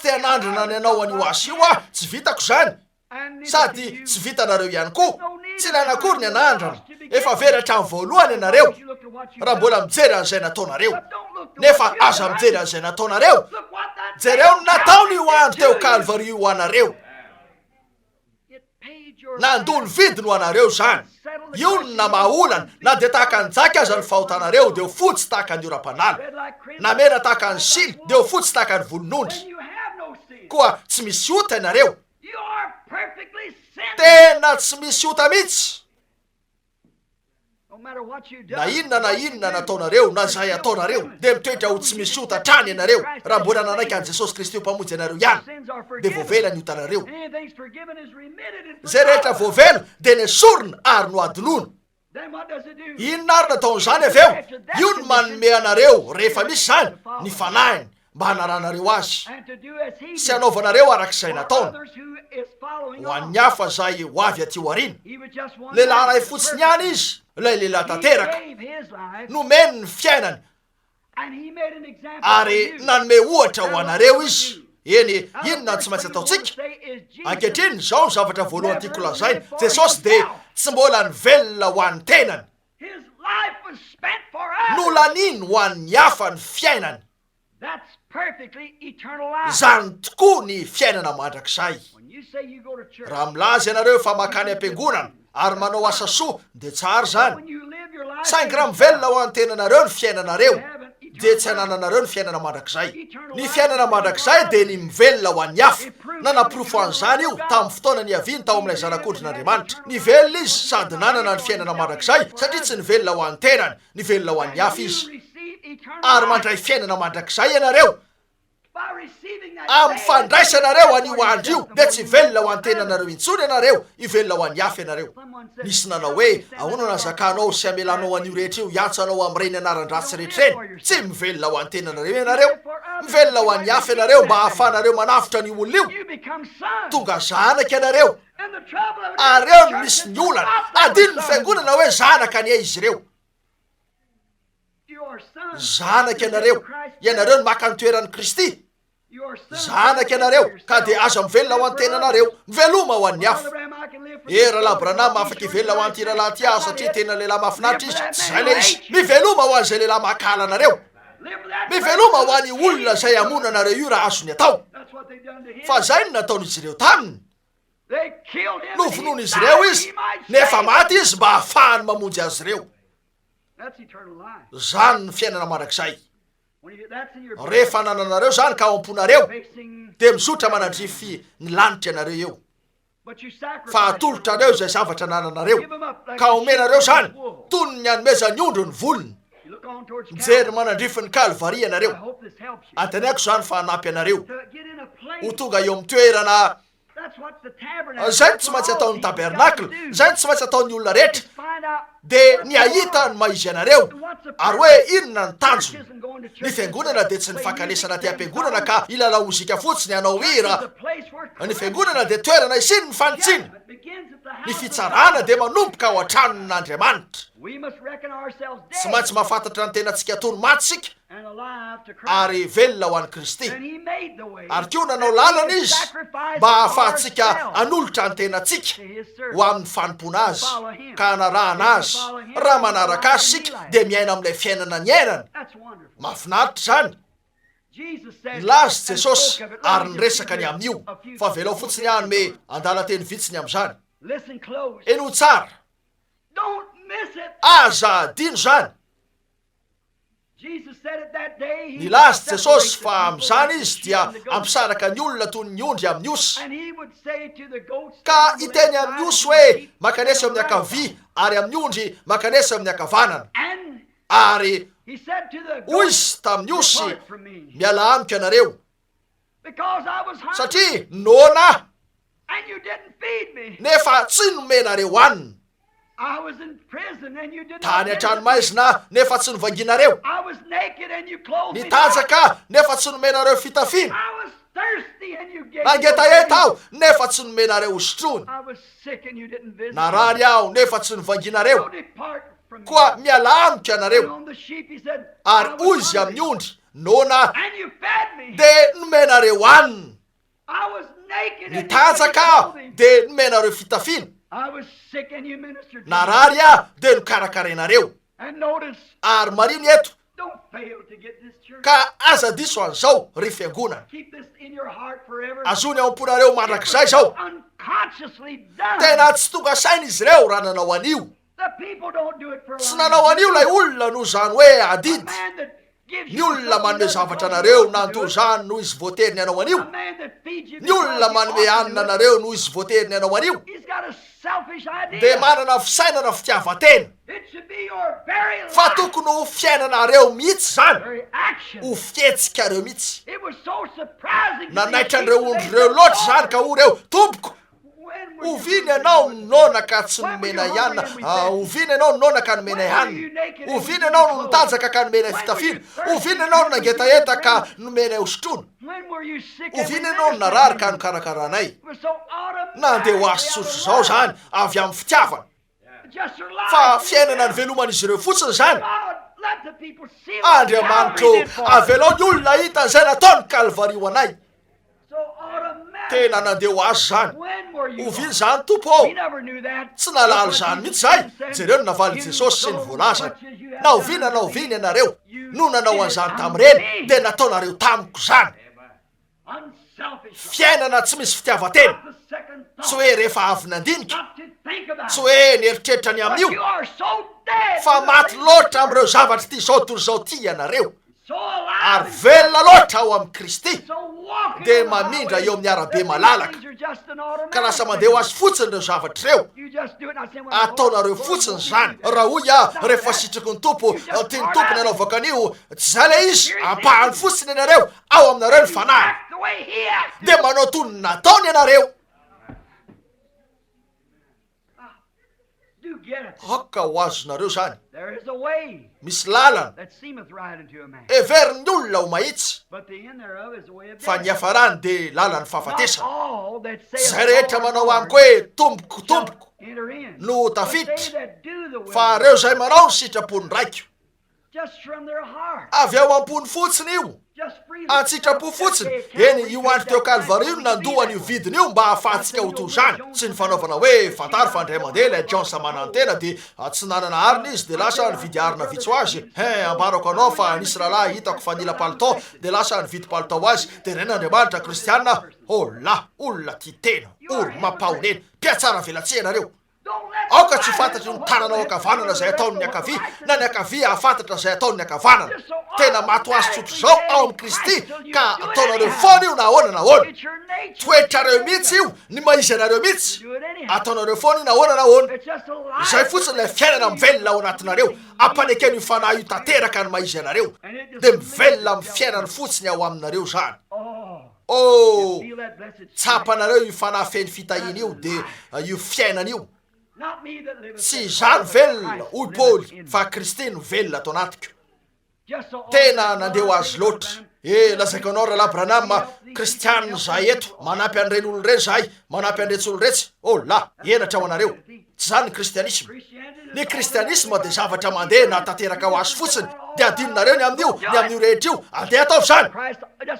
te hanandrana ny anao an'io asy io tsy vitako zany sady tsy vitanareo ihany koa tsy nanakory ny anandrana efa very hatramy voalohany ianareo raha mbola mijery an'izay nataonareo nefa aza mijery an'izay nataonareo jereo nataony io andro teo Kalvari io anareo nandony vidiny ho anareo zany io ny namaolana na de tahaka ny jaka aza ny fahotanareo de ho fotsy tahaka ny oram-panala na mena tahaka ny sily de ho fotsy tahaka ny volonondry koa tsy misy ota ianareo tena tsy misy ota mihitsy na inona nataonareo na zay ataonareo de mitoetra ho tsy misy ota trany ianareo raha mbola nanaiky an Jesosy Kristy mpamonjy anareo ihany de voavela ny otanareo zay rehetra voavelo de nesorona ary no adinoina inona ary nataony zany avy eo io ny manome anareo rehefa misy zany ny fanahiny mba hanaranareo azy sy anaovanareo arak'izay nataony ho an'ny hafa zay ho avy aty ho arina lehilahy ray fotsiny ihany izy ilay lehilahy tanteraka nomeny ny fiainany ary nanome ohatra ho anareo izy eny inona tsy maintsy ataotsika ankehitriny zao ny zavatra voalohany tiako lazainy jesosy de tsy mbola ny velona ho an'ny tenany nolaniny ho an'ny hafa ny fiainany zany tokoa ny fiainana mandrakizay raha milaza ianareo fa makany am-piangonana ary manao asa soa de tsara zany saingy raha mivelona ho an'ny tenanareo ny fiainanareo de tsy hanananareo ny fiainana mandrakizay ny fiainana mandrakizay de ny mivelona ho an'ny hafa nanapirofo an'izany io tamin'ny fotoana ny aviany tao amin'ilay zanak'ondrin'andriamanitra ny velona izy sady nanana ny fiainana mandrakizay satria tsy nivelona ho an'ny tenany ny velona ho an'ny hafa izy ary mandray fiainana mandrakizay ianareo amin'ny fandraisanareo an'io andro io de tsy velona ho antenanareo intsony ianareo ivelona ho an'ny hafa ianareo nisy nanao hoe ahoana nazakanao sy amelanao an'io rehetra io iatsanao amin'ireny anaran-dratsy rehetrareny tsy mivelona ho antenanareo ianareo mivelona ho an'ny hafa ianareo mba hahafanareo manafitra ny olona io tonga zanaka ianareo ary eo no misy ny olana adiny ny fiangonana hoe zanaka ny e izy ireo zanaka ianareo ianareo ny maka ny toeran'ny Kristy zanaka ianareo ka de azo mivelona ho antenanareo miveloma ho an'ny hafa raha labranama afaka ivelona ho an'ty rahalahy ty aho satria tena lehilahy mahafinaritra izy tsy zay le izy miveloma ho an'izay lehilahy makala anareo miveloma ho an'ny olona zay amona anareo io raha azony atao fa zay no nataon'izy ireo taminy novonoana izy ireo izy nefa maty izy mba hahafahany mamonjy azy ireo zany ny fiainana mandrakizay rehefa nananareo zany ka ao amponareo de mizotra manandrify ny lanitra ianareo eo fa atolotra anareo zay zavatra nananareo ka omenareo zany tony ny anomeza ny ondro ny volony mijery manandrify ny kalvaria ianareo antaniako zany fa hanampy anareo ho tonga eo amin'ny toerana zay ny tsy maintsy ataon'ny tabernakle zay ny tsy maintsy ataon'ny olona rehetra de ny ahita ny maizy anareo ary hoe inona ny tanjony ny fiangonana de tsy ny fankalesana ty am-piangonana ka ilalao mozika fotsiny anao hira ny fiangonana de toerana isiny ny fanitsiny ny fitsarana de manomboka ao an-tranon'Andriamanitra tsy maintsy mahafantatra ny tenantsika tony matsika ary velona ho an'i Kristy ary kio nanao lalana izy mba hahafahantsika anolotra ny tenantsika ho amin'ny fanompona azy ka hanarahana azy raha manaraka azy sika de miaina amin'ilay fiainana ny ainana mahafinaritra zany nilazy Jesosy ary niresaka ny amin'io fa velao fotsiny hanome andala-teny vitsiny amin'izany eno tsara aza adino zany nilazy Jesosy fa amin'izany izy dia ampisaraka ny olona toy ny ondry amin'ny osy ka iteny amin'ny osy hoe makanesa amin'ny akavia ary amin'ny ondry makanesa amin'ny akavanana ary hoy izy tamin'ny osy miala amiko ianareo satria nona nefa tsy nomenareo hanina tany an-tranomaizina nefa tsy novanginareo nitanjaka nefa tsy nomenareo fitafiana nangetaheta aho nefa tsy nomenareo osotrony narary aho nefa tsy novanginareo koa miala amiko ianareo ary hoy izy amin'ny ondry nona de nomenareo hanina nitanjaka aho de nomenareo fitafiana narary aho de nokarakarenareo ary mariny eto ka aza diso an'izao ry fiangonana azony ao amponareo mandrakizay zao tena tsy tonga saina izy ireo raha nanao an'io tsy nanao an'io lay olona no zany hoe adidy ny olona manome zavatra anareo nanto zany noho izy voatery anao an'io ny olona manome hanina anareo noho izy voatery anao an'io de manana fisainana fitiavatena fa tokony ho fiainanareo mihitsy zany ho fihetsikareo mihitsy nanaitra an'ireo ondroreo loatra zany ka o reo tompoko oviny ianao nona ka tsy nomena ihanyna oviny ianao nona ka nomena ihanina oviny ianao no nitanjaka ka nomena fitafina oviny ianao no nangetaeta ka nomena hosotrona oviny ianao no narary ka nokarakaranay na andeha ho azy tsotro zao zany avy amin'ny fitiavana fa fiainana ny veloman'izy ireo fotsiny zany Andriamanitro avelao ny olona hitan'izay nataony kalvario anay tena nandeha ho azy zany oviny zany tompo ao tsy nalala zany mihitsy zay jereo no navaly Jesosy sy ny voalazany na oviny ianareo no nanao an'izany tamin'ireny dia nataonareo tamiko zany fiainana tsy misy fitiavan-tena tsy hoe rehefa avy nandinika tsy hoe nieritreritra ny amin'io fa maty loatra amin'ireo zavatra ty zao toy zao ty ianareo ary velona loatra ao amin'ny Kristy dia mamindra eo amin'ny arabe malalaka ka lasa mandeha ho azy fotsiny ireo zavatra ireo ataonareo fotsiny zany raha hoy rehefa sitriky ny tompo tia ny tompo ny anaovaka an'io tsy zay le izy ampahany fotsiny ianareo ao aminareo ny fanahy dia manao toy ny nataony ianareo haka ho azonareo zany misy lalana everiny olona ho mahitsy fa ny hafarany dia lalany fahafatesana zay rehetra manao amiko hoe tomboko no tafiditra fa reo zay manao ny sitrapony raiko avy ao ampony fotsiny io antsitrapo fotsiny eny io andro teo kalvario no nandohany io vidiny io mba hahafahantsika ho toy zany tsy ny fanaovana hoe fantaro fa ndray mandeha la Johnsa manantena dia tsy nanana arina izy dia lasa nividy arina vitso azy ambarako anao fa nisy rahalahy hitako fa nila palitao dia lasa nividy palitao azy dia ren'Andriamanitra kristianina la olona ty tena oro mampaoneny mpiatsara velatsy ianareo aoka tsy fantatry ny tananao akavanana zay ataony ny akavia na ny akavia ahafantatra zay ataony ny akavanana tena mato azy tsotro zao ao amin'ny Kristy ka ataonareo foana io na ahoana na ahoana toetrareo mihitsy io ny maizy anareo mihitsy ataonareo foana io na ahoana na ahoana izay fotsiny ilay fiainana mivelona ao anatinareo ampanekeno io fanahy io tanteraka ny maizy anareo dia mivelona amin'ny fiainany fotsiny ao aminareo zany tsapanareo io fanahy feny fitahiny io dia io fiainana io tsy zany velona hoy Paoly fa Kristy no velona ato anatiko tena nandeha ho azy loatra lazaiko anao rahalahy Branham kristianina zahay eto manampy an'ireny olo ireny zahay manampy an'iretsy olo iretsy la enatra ao anareo tsy zany ny kristianisma dia zavatra mandeha natanteraka ho azy fotsiny dia adininareo ny amin'io rehetra io andeha ataovy zany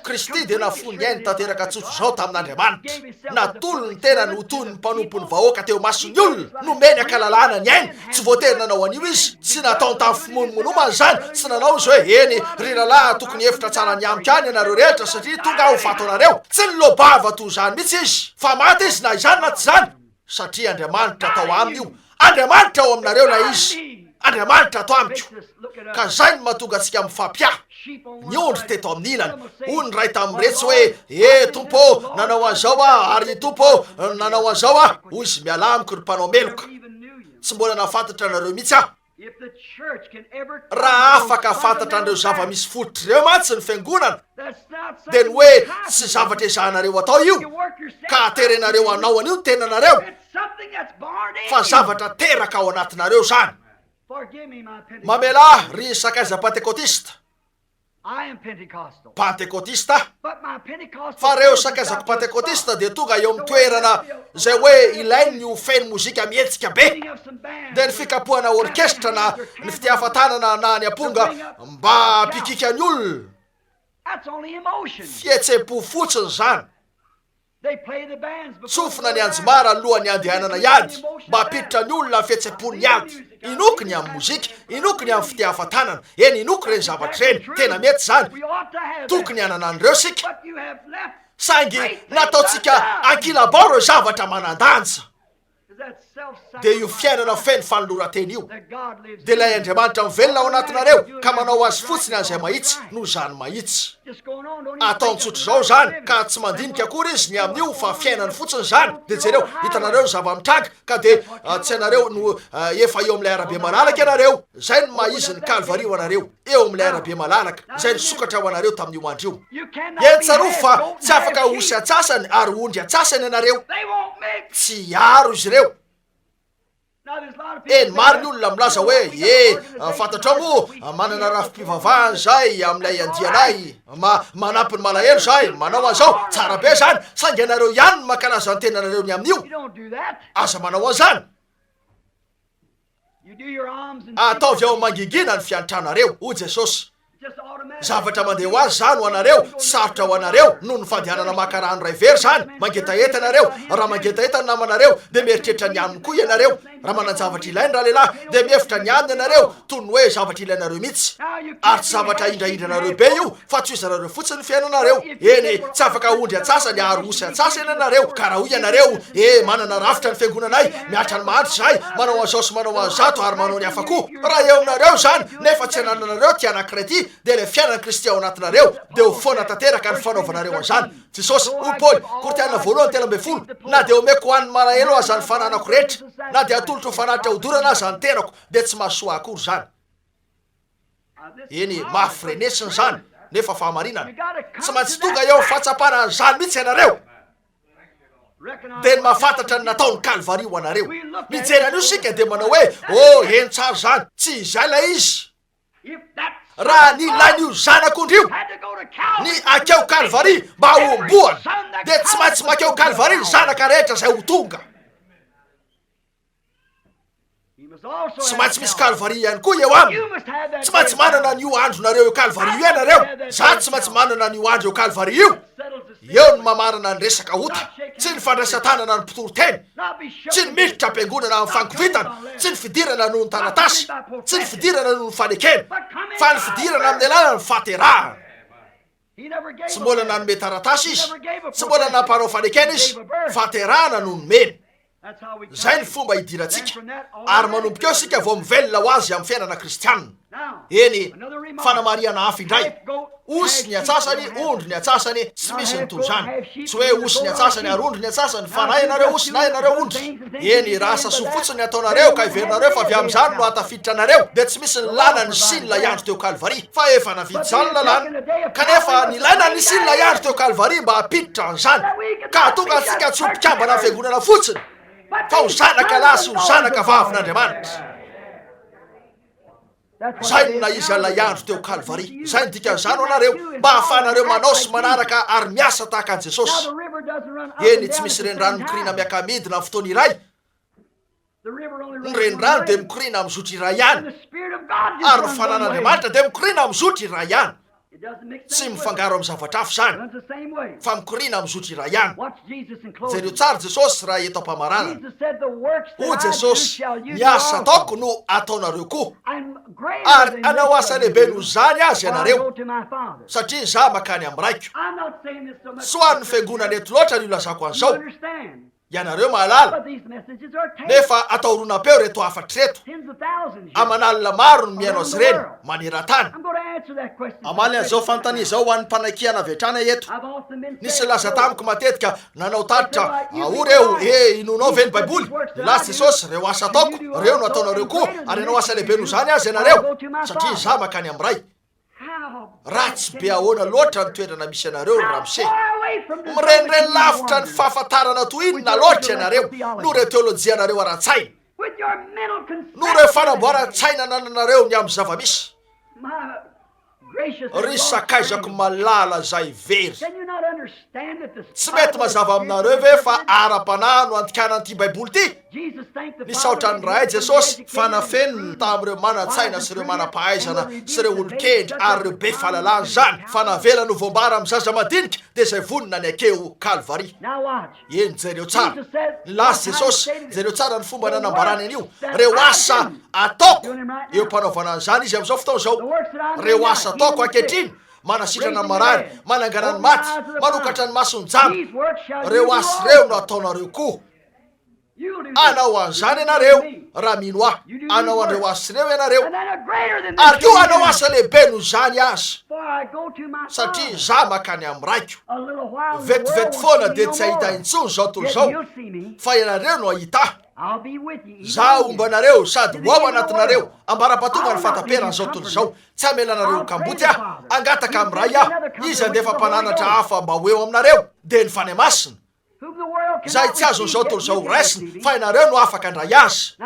Kristy dia nafony ainy tanteraka tsotro zao tamin'Andriamanitra natolo ny tena no toy ny mpanompo ny vahoaka teo masony olona nomeny akalalana ny ainy tsy voatery nanao an'io izy tsy nataony tamin'ny fimonomonomany zany tsy nanao izy hoe eny ry lalahy tokony hevitra tsara ny amiko any ianareo rehetra satria tonga ho fato anareo tsy nilobava toy zany mihitsy izy fa maty izy na izany na tsy zany satria Andriamanitra atao aminy io Andriamanitra ao aminareo na izy Andriamanitra atao amiko ka zay ny mahatonga antsika mifampiahy ny ondry teto amin'ny ilany hoy ny ray tamin'iretsy hoe tompo nanao an'izao ary tompo nanao an'izao hoy izy miala amiko ry mpanao meloka tsy mbola nafantatra anareo mihitsy raha afaka fantatra an'ireo zava-misy fototra ireo mantsy ny fiangonana dia ny hoe tsy zavatra ezahanareo atao io ka aterenareo anao an'io tenanareo fa zavatra teraka ao anatinareo zany mamela ry sakaiza pentekotista fa reo sakaizako pentekotista dia tonga eo amin'ny toerana zay hoe ilainy ny feno mozika mihetsika be dia ny fikapohana orkestra na ny fitiafantanana na ny amponga mba pikika ny olona fihetsempo fotsiny zany tsofina ny anjomara alohan'ny andehanana iady mba apiditra ny olona fihetsempon'ny ady inoky ny amin'ny mozika inoky ny amin'ny fitiafantanana inoky reny zavatra reny tena mety zany tokony anana an'ireo sika saingy nataotsika ankilabao reo zavatra manandanja dia io fiainana feno fanolora-teny io dia ilay Andriamanitra mivelona ao anatinareo ka manao azy fotsiny an'izay mahitsy no zany mahitsy. Atao mitsotro izao zany ka tsy mandinika akory izy ny amin'io fa fiainany fotsiny zany. Dia jereo hitanareo zava-mitranga ka dia tsy anareo no efa eo amin'ilay arabe malalaka ianareo. Zay no mahizy ny Kalvari ho anareo, eo amin'ilay arabe malalaka. Zay ny sokatra ho anareo tamin'io andro io. Entsaro fa tsy afaka hosy atsasany ary ondry atsasany ianareo. Tsy aro izy ireo. Eny maro ny olona milaza hoe fantatra moa manana rafi-pivavahany zay amin'ilay andianay, manampy ny malahelo zay, manao an'izao tsara be zany, saingy ianareo ihany no mankalaza ny tenanareo ny amin'io. Aza manao an'izany. Ataovy ao mangingina ny fianatranareo o Jesosy. Zavatra mandeha ho azy zany ho anareo, sarotra ho anareo noho ny fandehanana maka rano ray very zany. Mangetaeta ianareo, raha mangetaeta ny namanareo dia mieritreritra ny aminy koa ianareo. Raha manan-javatra ilainy raha lehilahy dia mihefitra ny aminy ianareo toy ny hoe zavatra ilainareo mihitsy. Ary tsy zavatra indraindranareo be io fa tsy izanareo fotsiny fiainanareo. Eny tsy afaka ondry atsasany ary osy atsasany ianareo. Ka raha hoy ianareo manana rafitra ny fiangonanay, miatra ny mahantra zahay, manao an'izao sy manao an'zato ary manao ny hafa koa. Raha eo aminareo zany nefa tsy anananareo ty anankiray ty dia ilay fiainana Kristy ao anatinareo dia ho foana tanteraka ny fanaovanareo an'izany. Jesosy hoy Paoly Korintena voalohany 13 na dia omeko ho an'ny malahelo aza ny fananako rehetra, na dia atolotro fanatitra hodorana aza ny tenako, dia tsy mahasoa akory zany. Eny mahafirenesiny zany nefa fahamarinana. Tsy maintsy tonga eo fahatsapana an'izany mihitsy ianareo dia ny mahafantatra ny nataony Kalvari ho anareo. Mijery an'io sika dia manao hoe eny tsara zany, tsy izay lay izy. Raha ny lain'io zanak'ondry io ny akeo Kalvari mba homboana dia tsy maintsy makeo Kalvari ny zanaka rehetra izay ho tonga. Tsy maintsy misy Kalvari ihany koa eo aminy. Tsy maintsy manana n'io andronareo eo Kalvari io ianareo. Za tsy maintsy manana n'io andro eo Kalvari io. Eo ny mamarana ny resaka ota, tsy ny fandraisan-tanana ny mpitoro-teny, tsy ny militra am-piangonana amin'ny fankovitana, tsy ny fidirana noho ny taratasy, tsy ny fidirana noho ny fanekena, fa ny fidirana amin'ny alàna ny fahaterahana. Tsy mbola nanome taratasy izy, tsy mbola namparao fanekena izy, fahaterahana noho ny meny. Zay ny fomba hidirantsika ary manomboka eo sika vao mivelona ho azy amin'ny fiainana kristianina. Eny fanamariana hafa indray, osy ny atsasany, ondry ny atsasany, tsy misy nytoy zany. Tsy hoe osy ny atsasany ary ondry ny atsasany fa na ianareo osy na ianareo ondry. Eny raha sasoa fotsiny ataonareo ka iverinareo fa avy amin'izany no hatafiditra anareo dia tsy misy ny lana ny sinina iandro teo Kalvari fa efa navidy zany lalàna. Kanefa ny laina ny sinina iandro teo Kalvari mba hapiditra an'izany ka tonga antsika tsy ho mpikambana amin'ny fiangonana fotsiny fa ho zanaka lahy sy ho zanaka vavin'Andriamanitra. Zay no naizy an'ilay andro teo Kalvari. Zay ny dikan'izany ho anareo mba hahafahanareo manao sy manaraka ary miasa tahaka an'i Jesosy. Eny tsy misy renirano mikorina miaka-midina amin'ny fotoana iray. Ny renirano dia mikorina amin'ny zotry iray ihany ary ny fanan'Andriamanitra dia mikorina amin'ny zotry iray ihany. Tsy mifangaro amin'ny zavatra hafa zany fa mikorina amin'ny zotry iray ihany. Jereo tsara Jesosy raha eto am-pamaranana. O Jesosy, ny asa ataoko no ataonareo koa ary anao asa lehibe noho zany azy ianareo satria za makany amin'ny raiko. Tsy ho an'ny fiangonana eto loatra ny ilazako an'izao. Ianareo mahalala nefa atahorona-peo reto afatra reto. Aman'alina maro no mihaino azy ireny maneran-tany. Amaly an'izao fanontania izao ho an'ny mpanakiana avy hatrany eto. Nisy laza tamiko matetika nanao tatitra ao reo inonao ve ny baiboly. Nilaza Jesosy reo asa ataoko reo no ataonareo koa ary anao asa lehibe noho zany azy ianareo satria za makany amin'ny ray. Ratsy be ahoana loatra ny toerana misy anareo Ramse. Mirenireny lavitra ny fahafantarana toy inona loatra ianareo noho ireo teolojia anareo ara-tsaina noho ireo fanamboaran-tsaina nananareo ny amin'ny zava-misy. Ry sakaizako malala zay very. Tsy mety mazava aminareo ve fa ara-panahy no antikanan'ity baiboly ty. Nisaotra ny ray Jesosy fanafeniny tamin'ireo manan-tsaina sy ireo manam-pahaizana sy ireo olo-kendry ary ireo be fahalalana zany fa navela no voambara amin'ny zaza madinika dia izay vonina ny akeo Kalvari. Eny jereo tsara nilaza Jesosy, jereo tsara ny fomba nanambarany an'io. Reo asa ataoko eo mpanaovana an'izany izy amin'izao fotoana izao. Reo asa ataoko ankehitriny manasitrana ny marary, manangana ny maty, manokatra ny masony jamba. Reo asa reo no ataonareo koa. anao an'izany ianareo raha mino aho, anao andreo asireo ianareo, ary ko anao asa lehibe noho zany azy, satria za makany amin'ny raiko vetivety foana de tsy ahita intsony zao tontolo zao, fa ianareo no ahita za omba anareo sady ho ao anatinareo ambara-patonga ny fataperana zao tontolo zao. Tsy amela anareo kamboty ah, angataka amin'ny ray ah, izy andefa mpananatra hafa mba ho eo aminareo de ny fany masina zay tsy azon'izao tontolo zao ho raisiny, fa ianareo no afaka andray azy.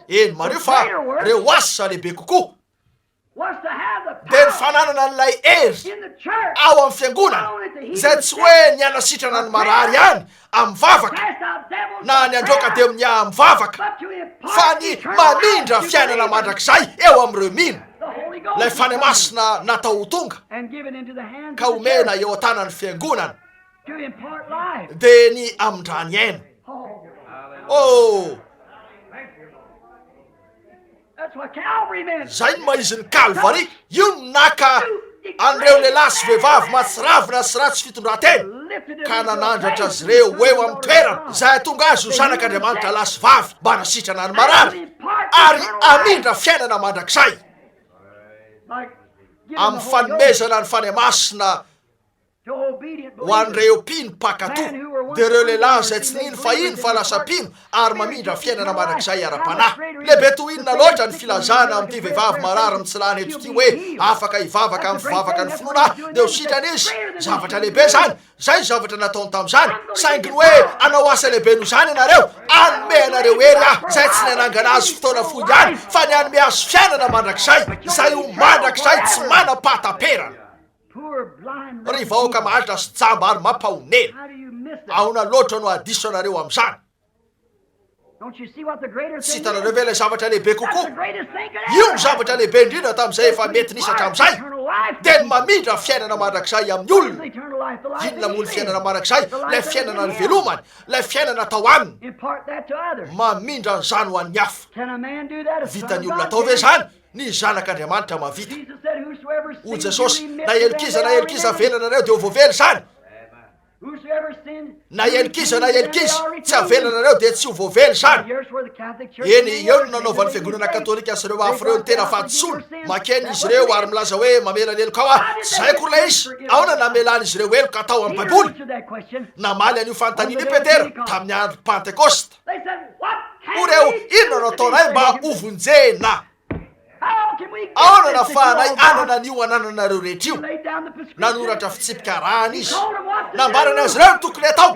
Eny mareo fa reo asa lehibe kokoa de ny fananana n'ilay hery ao amin'ny fiangonana zay tsy hoe ny anasitrana ny marary any amin'ny vavaka na ny androka de amin'ny mivavaka, fa ny mamindra fiainana mandrakizay eo amin'ireo mino lay fany masina natao ho tonga ka omena eo an-tanany fiangonana de ny amindrany aina. Oh, zay ny mahizin'ny Calvary, io no naka an'ireo lehilahy sy vehivavy matsiravina sy ratsy fitondran-tena ka nanandratra azy ireo eo amin'ny toerana zay tonga azy ho zanak'Andriamanitra lahy sy vavy mba nasitrana ny marary ary amindra fiainana mandrakizay amin'ny fanomezana ny fany masina ho an'ireo mpino pakato de reo lehilahy zay tsy nino fa ino fa lasa mpino ary mamindra fiainana mandrakizay ara-panahy. Lehibe to inona loatra ny filazana amin'ity vehivavy marary mitsilany eto ity hoe afaka hivavaka amin'ny fivavaka ny finoana de ho sitrana izy, zavatra lehibe zany, zay zavatra nataony tamin'izany, sainginy hoe anao asa lehibe noho zany ianareo, anome anareo hery ah zay tsy nanangana azy fotoana fohy ihany fa ny anome azy fiainana mandrakizay zay ho mandrakizay tsy mana-pahataperana. Ry vahoaka mahalitra sy jamba ary mampahonena, ahona loatra no adiso anareo amin'izany. Tsy hitanareo ve ilay zavatra lehibe kokoa? Io zavatra lehibe indrindra tamin'izay efa mety nisy hatramin'izay de ny mamindra fiainana mandrakizay amin'ny olona. Inona moa ny fiainana mandrakizay? Lay fiainana ny velomany, lay fiainana tao aminy, mamindra nyzany ho an'ny hafa. Vitany olona atao ve zany? Ny zanak'Andriamanitra mavita. O Jesosy, na elikiza velanareo de ho voavely zany. Na elikiza tsy avelanareo de tsy ho voavely zany. Eny eo no nanaovan'ny fiangonana katolika sy ireo hafa ireo ny tena fahadisoana, makeny izy ireo ary milaza hoe mamela ny eloka ao ah, tsy zay koa lay izy. Aona namelany izy ireo eloka atao amin'ny baiboly? Namaly an'io fanontaniana i Petera tamin'ny andro Pentekosta. Oreo inona no ataonay mba hovonjena? Aona nafahanay anana an'io anananareo rehetra io? Nanoratra fitsipika rany izy, nambarana azy ireo tokony atao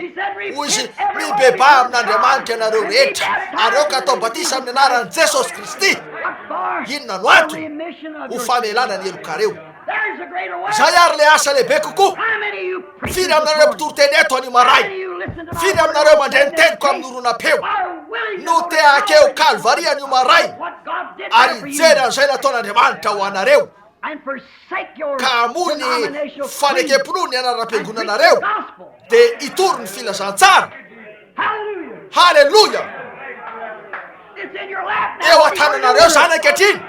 hoy izy mibeba amin'Andriamanitra ianareo rehetra, areo ka atao batisa amin'ny anaran'i Jesosy Kristy. Inona no antony? Ho famelana ny elokareo. Zay ary le asa lehibe kokoa. Firy aminareo mpitoroteny eto anio maray, firy aminareo mandray ny teniko amin'ny oronam-peo no te akeo Calvary anio maray ary jery an'izay nataon'Andriamanitra ho anareo ka amony fanekempinoa ny anaram-piangonanareo de hitory ny filazantsara. Halleluja! Eo an-tananareo zany ankehitriny.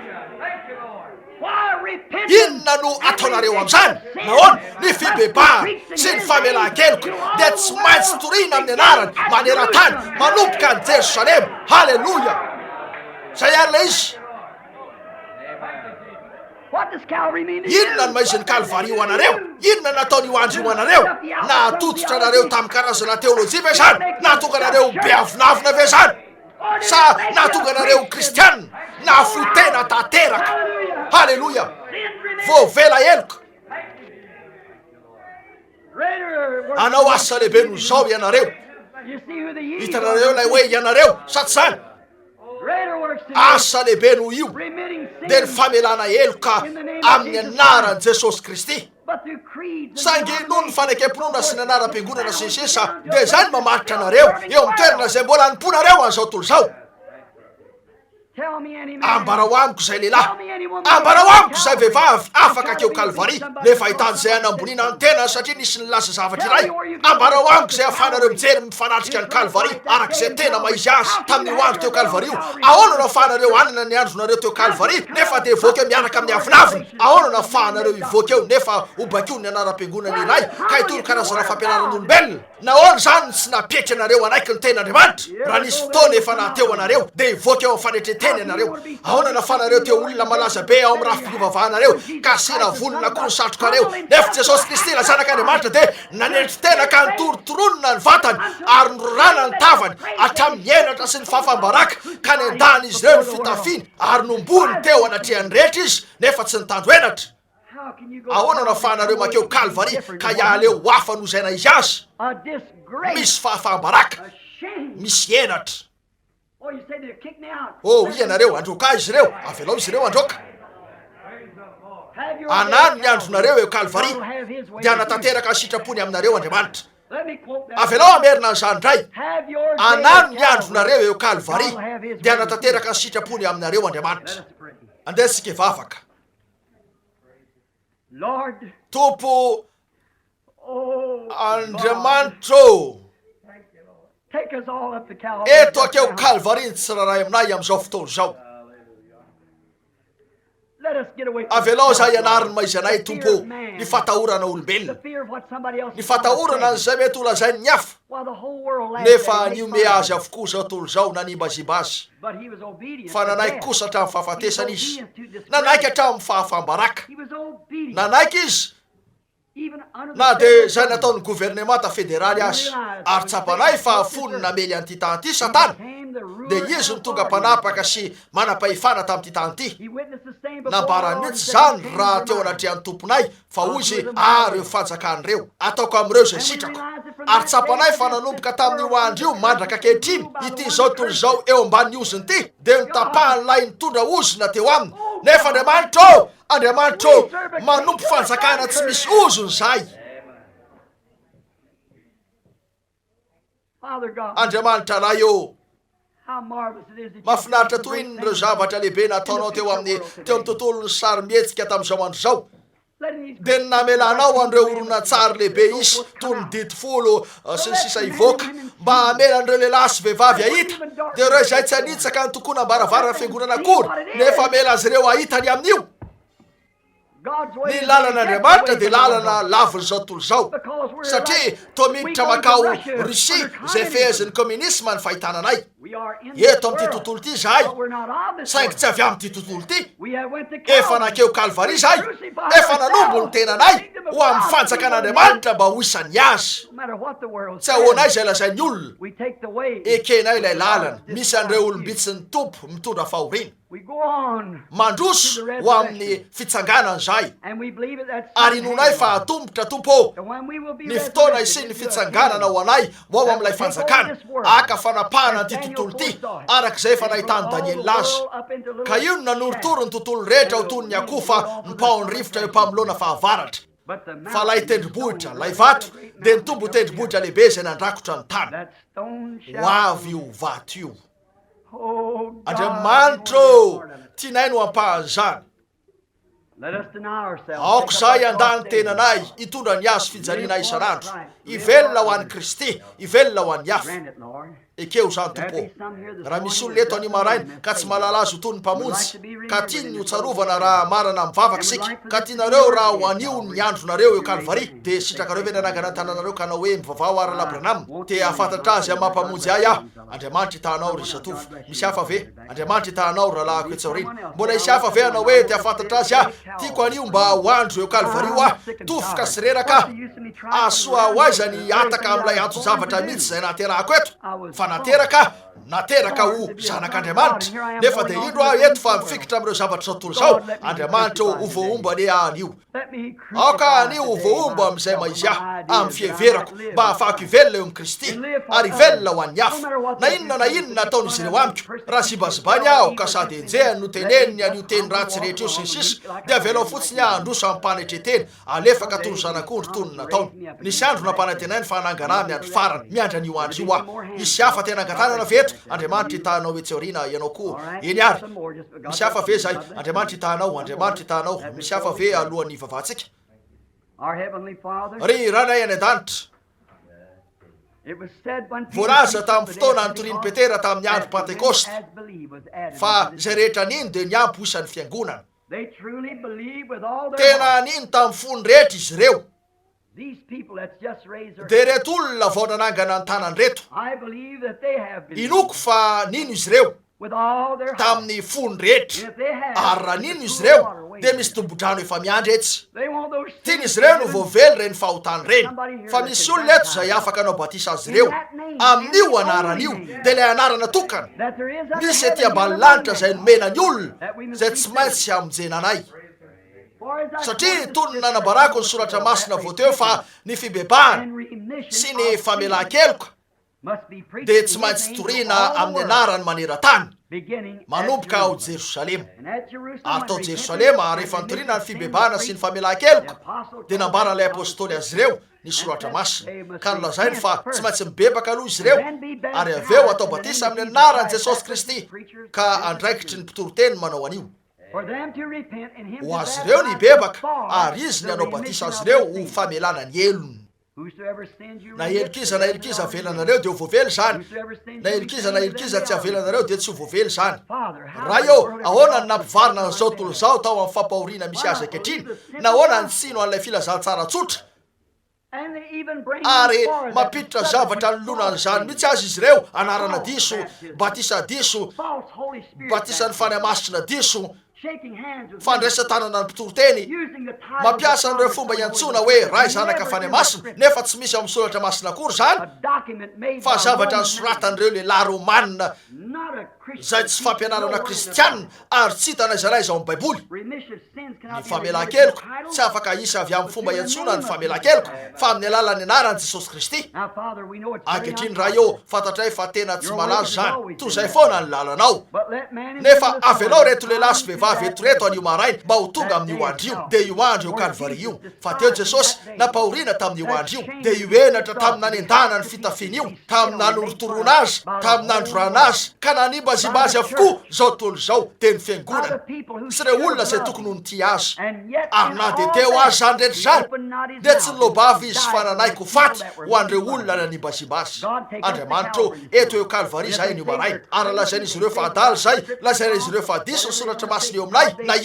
Inona no ataonareo amin'izany? Nahoana? Ny fibebahana sy ny famelan-keloka de tsy maintsy toriana amin'ny anarany maneran-tany manomboka ny Jerosalema. Halleluja! Zay ary le izy. Inona no maizin'ny Calvary ho anareo? Inona nataony io andro io anareo? Nahatototra anareo tamin'ny karazana teolojia ve zany? Nahatonga anareo be avinavina ve zany? Sa nahatonga anareo kristianina nahafotena tanteraka? Halleluja! Voavela eloka. Anao asa lehibe noho zao ianareo. Hitanareo lay hoe ianareo sa tsy zany? Asa lehibe noho io de ny famelana eloka amin'ny anaran'i Jesosy Kristy. Saingy noho ny fanekempinoana sy ny anaram-piangonana sy ny sisa de zany mamaritra anareo eo amin'ny toerana zay mbola nimponareo an'izao tontolo zao. ambara ho amiko zay lehilahy, ambara ho amiko zay vehivavy afaka keo Kalvari nefa ahitany zay anamboniana ny tena satria nisy nylasa zavatra iray. Ambara ho amiko zay afanareo mijery mifanatrika ny Kalvari arak'izay tena maizy azy tamin'ny andro teo Kalvari io. Ahoana no afahanareo anana ny andronareo teo Kalvari nefa de voaka eo miaraka amin'ny avinaviny? Ahoana no afahanareo ivoaka eo nefa obakio ny anaram-piangonana iray ka hitoro karazana fampianaran'olombelona? Nahoana zany tsy napetra anareo anaiky ny ten'Andriamanitra? Raha nisy fotoana efa nateo anareo de ivoaka eo amin'ny fanetreteny anareo. Ahoana no afahanareo teo olona malaza be ao amin'ny raha fivavahanareo ka sina volona koa ny satrokareo nefa Jesosy Kristy la zanak'Andriamanitra de nanetry tena ka nitorotoronona ny vatany ary norana ny tavany hatramin'ny enatra sy ny fahafambaraka ka niandany izy ireo ny fitafiny ary nombony teo anatrehan'ny rehetra izy nefa tsy nitandro enatra. Ahoana no afahanareo makeo Kalvari ka ialeo hafa no zay na izy azy? Misy fahafambaraka, misy enatra. Oh, ianareo androka izy ireo, avelao izy ireo androka. Anano ny andronareo eo Kalvari dia hanatanteraka ny sitrapony aminareo Andriamanitra. Avelao amerina an'izany indray. Anano ny andronareo eo Kalvari dia hanatanteraka ny sitrapony aminareo Andriamanitra. Andeha sika hivavaka. Tompo Andriamanitra eto akeo Kalvari ny tsiraray aminay amin'izao fotoana izao. Avelao zay ianariny maizy anay Tompo ny fatahorana olombelona, ny fatahorana an'izay mety holazainy ny hafa nefa niome azy avokoa zao tontolo izao nanimbaziba azy. Fa nanaiky kosa hatramin'ny fahafatesana izy, nanaiky hatramin'ny fahafambaraka, nanaiky izy na de zay nataon'ny gouvernemanta federaly azy ary tsapanay fa fony namely an'ity tany ity Satana de izy ny tonga mpanapaka sy manam-pahefana tamin'ity tany ity. Nambarany mihitsy zany raha teo anatrehan'ny tomponay fa hoy izy ary eo fanjakan'ireo ataoko amin'ireo zay sitrako ary tsapanay fa nanomboka tamin'io andro io mandraka ankehitriny ity zao tontolo izao eo ambanin'ny oziny ity de nitapahany nitondra ozona teo aminy nefa Andriamanitra Andriamanitra manompo fanjakana tsy misy ozony zay. Andriamanitra lay mahafinaritra toy ireo zavatra lehibe nataonao teo amin'ny tontolon'ny sary mihetsika tamin'izao andro zao. De namelanao an'ireo oronan-tsary lehibe isy toy ny dity folo sy ny sisa ivoaka mba hamelan'ireo lehilahy sy vehivavy ahita de ireo izay tsy hanitsaka ny tokony ambaravarana fiangonana akory nefa amela azy ireo ahitany amin'io. Ny lalàn'Andriamanitra de lalana laviny zao tontolo zao satria toa miditra makao Russie zay fehezin'ny communisme ny fahitananay eto amin'ity tontolo ity zahay saingy tsy avy amin'ity tontolo ity efa nakeo Kalvari zahay efa nanombo ny tenanay ho amin'ny fanjakan'Andriamanitra mba ho isany azy. Tsy ahoanay zay lazainy olona ekenay ilay lalana misy an'ireo olombitsin'ny tompo mitondra fahoriana mandroso ho amin'ny fitsanganana zay ary inonay fa atombotra Tompo ny fotoana isy ny fitsanganana ho anay ho ao amin'ilay fanjakana aka fanapahana an'ity tontolo ity arak'izay efa nahitany Daniely lazy ka io no nanorotoro ny tontolo rehetra ho toy ny akofa ny paony rivotra eo mpamolona fahavaratra fa lay tendrombohitra lay vato de nitombo tendrombohitra lehibe zay nandrakotra ny tany ho avy io vato io. Andriamanitra tianay no ampahan'izany. Aoko zay andany tenanay hitondra ny azy fijaliana isan'andro ivelona ho an'i Kristy ivelona ho an'ny hafa ekeo zany Tompo. Raha misy olona eto any maraina ka tsy mahalala azy ho toy ny mpamonjy ka tiany ny hotsarovana raha marana mivavaka sika ka tianareo raha ho anio ny andronareo eo Kalvari de sitrakareo ve nanangana tananareo ka na hoe mivavao ara labranam te afantatra azy amin'ny mampamonjy ahy aho. Andriamanitra hitanao ry Satovy misy hafa ve? Andriamanitra hitanao rahalahako etsaorina mbola isy hafa ve anao hoe te afantatra azy aho tiako anio mba ho andro eo Kalvari io aho tofoka sy reraka asoa ho aizany ataka amin'ilay antso zavatra mihitsy zay naterahako eto fa nateraka ho zanak'Andriamanitra nefa de indro aho eto fa mifikitra amin'ireo zavatra zao tontolo zao Andriamanitra ho voaomba ne anio aoka anio ho voaomba amin'izay maizy aho amin'ny fieverako mba ahafahako ivelona eo amin'ny Kristy ary ivelona ho an'ny hafa na inona ataon'izy ireo amiko raha zibazibany aho ka sady enjehany no teneniny an'io teny ratsy rehetra io sy ny sisa de avelao fotsiny aho androso amin'ny mpanetreteny alefaka toy ny zanak'ondry toy ny nataony. Nisy andro nampanantenainy fa hanangana miandro farany miandra an'io andro io aho isy hafa tena angatanana veto Andriamanitra hitanao etseorina ianao koa eny ary misy hafa ve zay Andriamanitra hitanao Andriamanitra hitanao misy hafa ve alohan'ny vavantsika ry ranay any an-danitra voalaza tamin'ny fotoana nitoriany Petera tamin'ny andro Pentekosta fa zay rehetra nino dia niampy isan'ny fiangonana tena nino tamin'ny fony rehetra izy ireo dia reto olona vao nanangana ny tanany reto inoko fa nino izy ireo tamin'ny fony rehetra ary raha nino izy ireo dia misy tombodrano efa miandry etsy tiany izy ireo no voavely reny fahotany reny fa misy olona eto zay afaka anao batisa azy ireo amin'io anaran'io dia ilay anarana tokana misy ety ambany lanitra zay nomena ny olona zay tsy maintsy hamonjena anay satria toy ny nanambarako ny soratra masina vao teo fa ny fibebahana sy ny famelan-keloka dia tsy maintsy toriana amin'ny anarany maneran-tany manomboka ao Jerosalema ary tao Jerosalema rehefa nitoriana ny fibebahana sy ny famelan-keloka dia nambaran'ilay apôstôly azy ireo ny soratra masina ka nolazainy fa tsy maintsy mibebaka aloha izy ireo ary aveo atao batisa amin'ny anaran'i Jesosy Kristy ka andraikitry ny mpitoron-teny manao an'io ho azy ireo ny bebaka ary izy ny anao batisa azy ireo ho famelana ny elony na elikiza avelanareo dia ho voavely zany na elikiza tsy avelanareo dia tsy ho voavely zany raha eo ahoana ny nampivarina an'izao tontolo izao tao amin'ny fampahoriana misy azy ankehitriny na ahoana ny sino an'ilay filazantsara tsotra ary mampiditra zavatra nolonan'izany mihitsy azy izy ireo anarana diso batisa diso batisa ny fanamasina diso fandraisa tanana ny mpitoron-teny mampiasa an'ireo fomba iantsona hoe ray zanaka fanamasina nefa tsy misy amin'ny soratra masina akory zany fa zavatra nysoratan'ireo lehilahy romanina zay tsy fampianarana kristianina ary tsy hitanaiza raiza ao amin'ny baiboly ny famelan-keloka tsy afaka isa avy amin'ny fomba iantsona ny famelan-keloka fa amin'ny alalan'ny anaran'i Jesosy Kristy ankehitriny raha eo fantatray fa tena tsy malazo zany toy izay foana ny lalanao nefa avy anao reto lehilahy sy vehivavy eto reto an'io maraina mba ho tonga amin'io andro io dia io andro io Kalvari io fa teo Jesosy nampahoriana tamin'io andro io dia io enatra tamin'ny nanendana ny fitafiana io tamin'ny nanorotoroana azy tamin'ny nandrorana azy ka nanimbazibazy avokoa zao tontolo zao dia ny fiangonana sy ireo olona zay tokony ho nity azy ary na dia teo azy zany rehetra zany dia tsy nilobavy izy fananaiko ho faty ho an'ireo olona nanimbazibazy Andriamanitra eto eo Kalvari zay an'io maraina ary lazain'izy ireo fa adala zay lazain'izy ireo fa diso ny soratra masina eo aminay na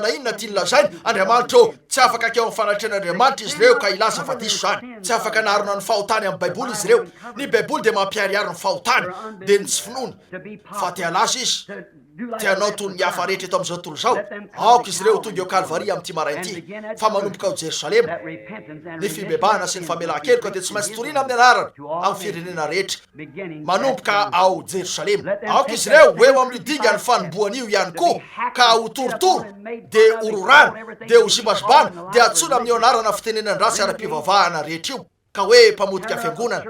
inona tia lazainy Andriamanitra tsy afaka keo amin'ny fanatren'Andriamanitra izy ireo ka ilaza fa diso zany tsy afaka narona ny fahotany amin'ny baiboly izy ireo ny baiboly dia mampiariary ny fahotany dia ny tsy finoana fa tia laza izy tianao toy ny hafa rehetra eto amin'izao tontolo zao aoka izy ireo tonga eo Kalvari amin'ity marainty fa manomboka ao Jerosalema ny fibebahana sy ny famelan-keloka dia tsy maintsy toriana amin'ny anarana amin'ny firenena rehetra manomboka ao Jerosalema aoka izy ireo eo amin'ny dingany fanomboan'io ihany koa ka ho torotoro dia hororana dia ho zibazibana dia antsona amin'ny anarana fitenenan-drasy ara-pivavahana rehetra io ka hoe mpamodika fiangonana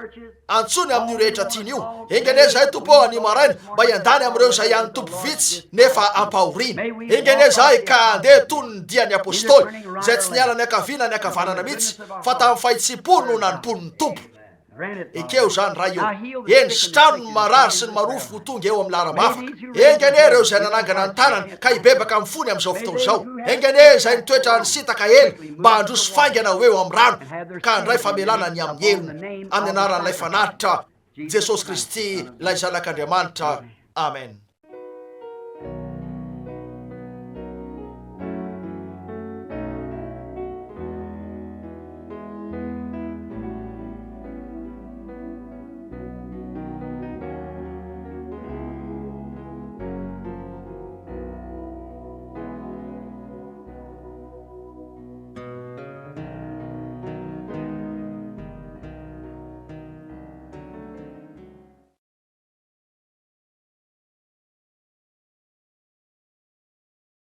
antsony amin'io rehetra tiany io engene zay tompo ao any maraina mba hiandany amin'ireo zay ihany tompo vitsy nefa ampahoriana engene zay ka andeha tony ny diany apôstôly zay tsy niala ny akaviana ny akavanana mihitsy fa tamin'ny fahitsim-po no nanompono ny tompo ekeo zany raha io eny sitrano ny marary sy ny marofo ho tonga eo amin'ny laram-bafaka engene ireo zay nanangana ny tanany ka hibebaka amin'ny fony amin'izao fotoana zao engene zay nitoetra ny sitaka ely mba handroso faingana ho eo amin'ny rano ka handray famelana ny amin'ny elony amin'ny anaran'ilay fanatitra Jesosy Kristy ilay zanak'Andriamanitra amen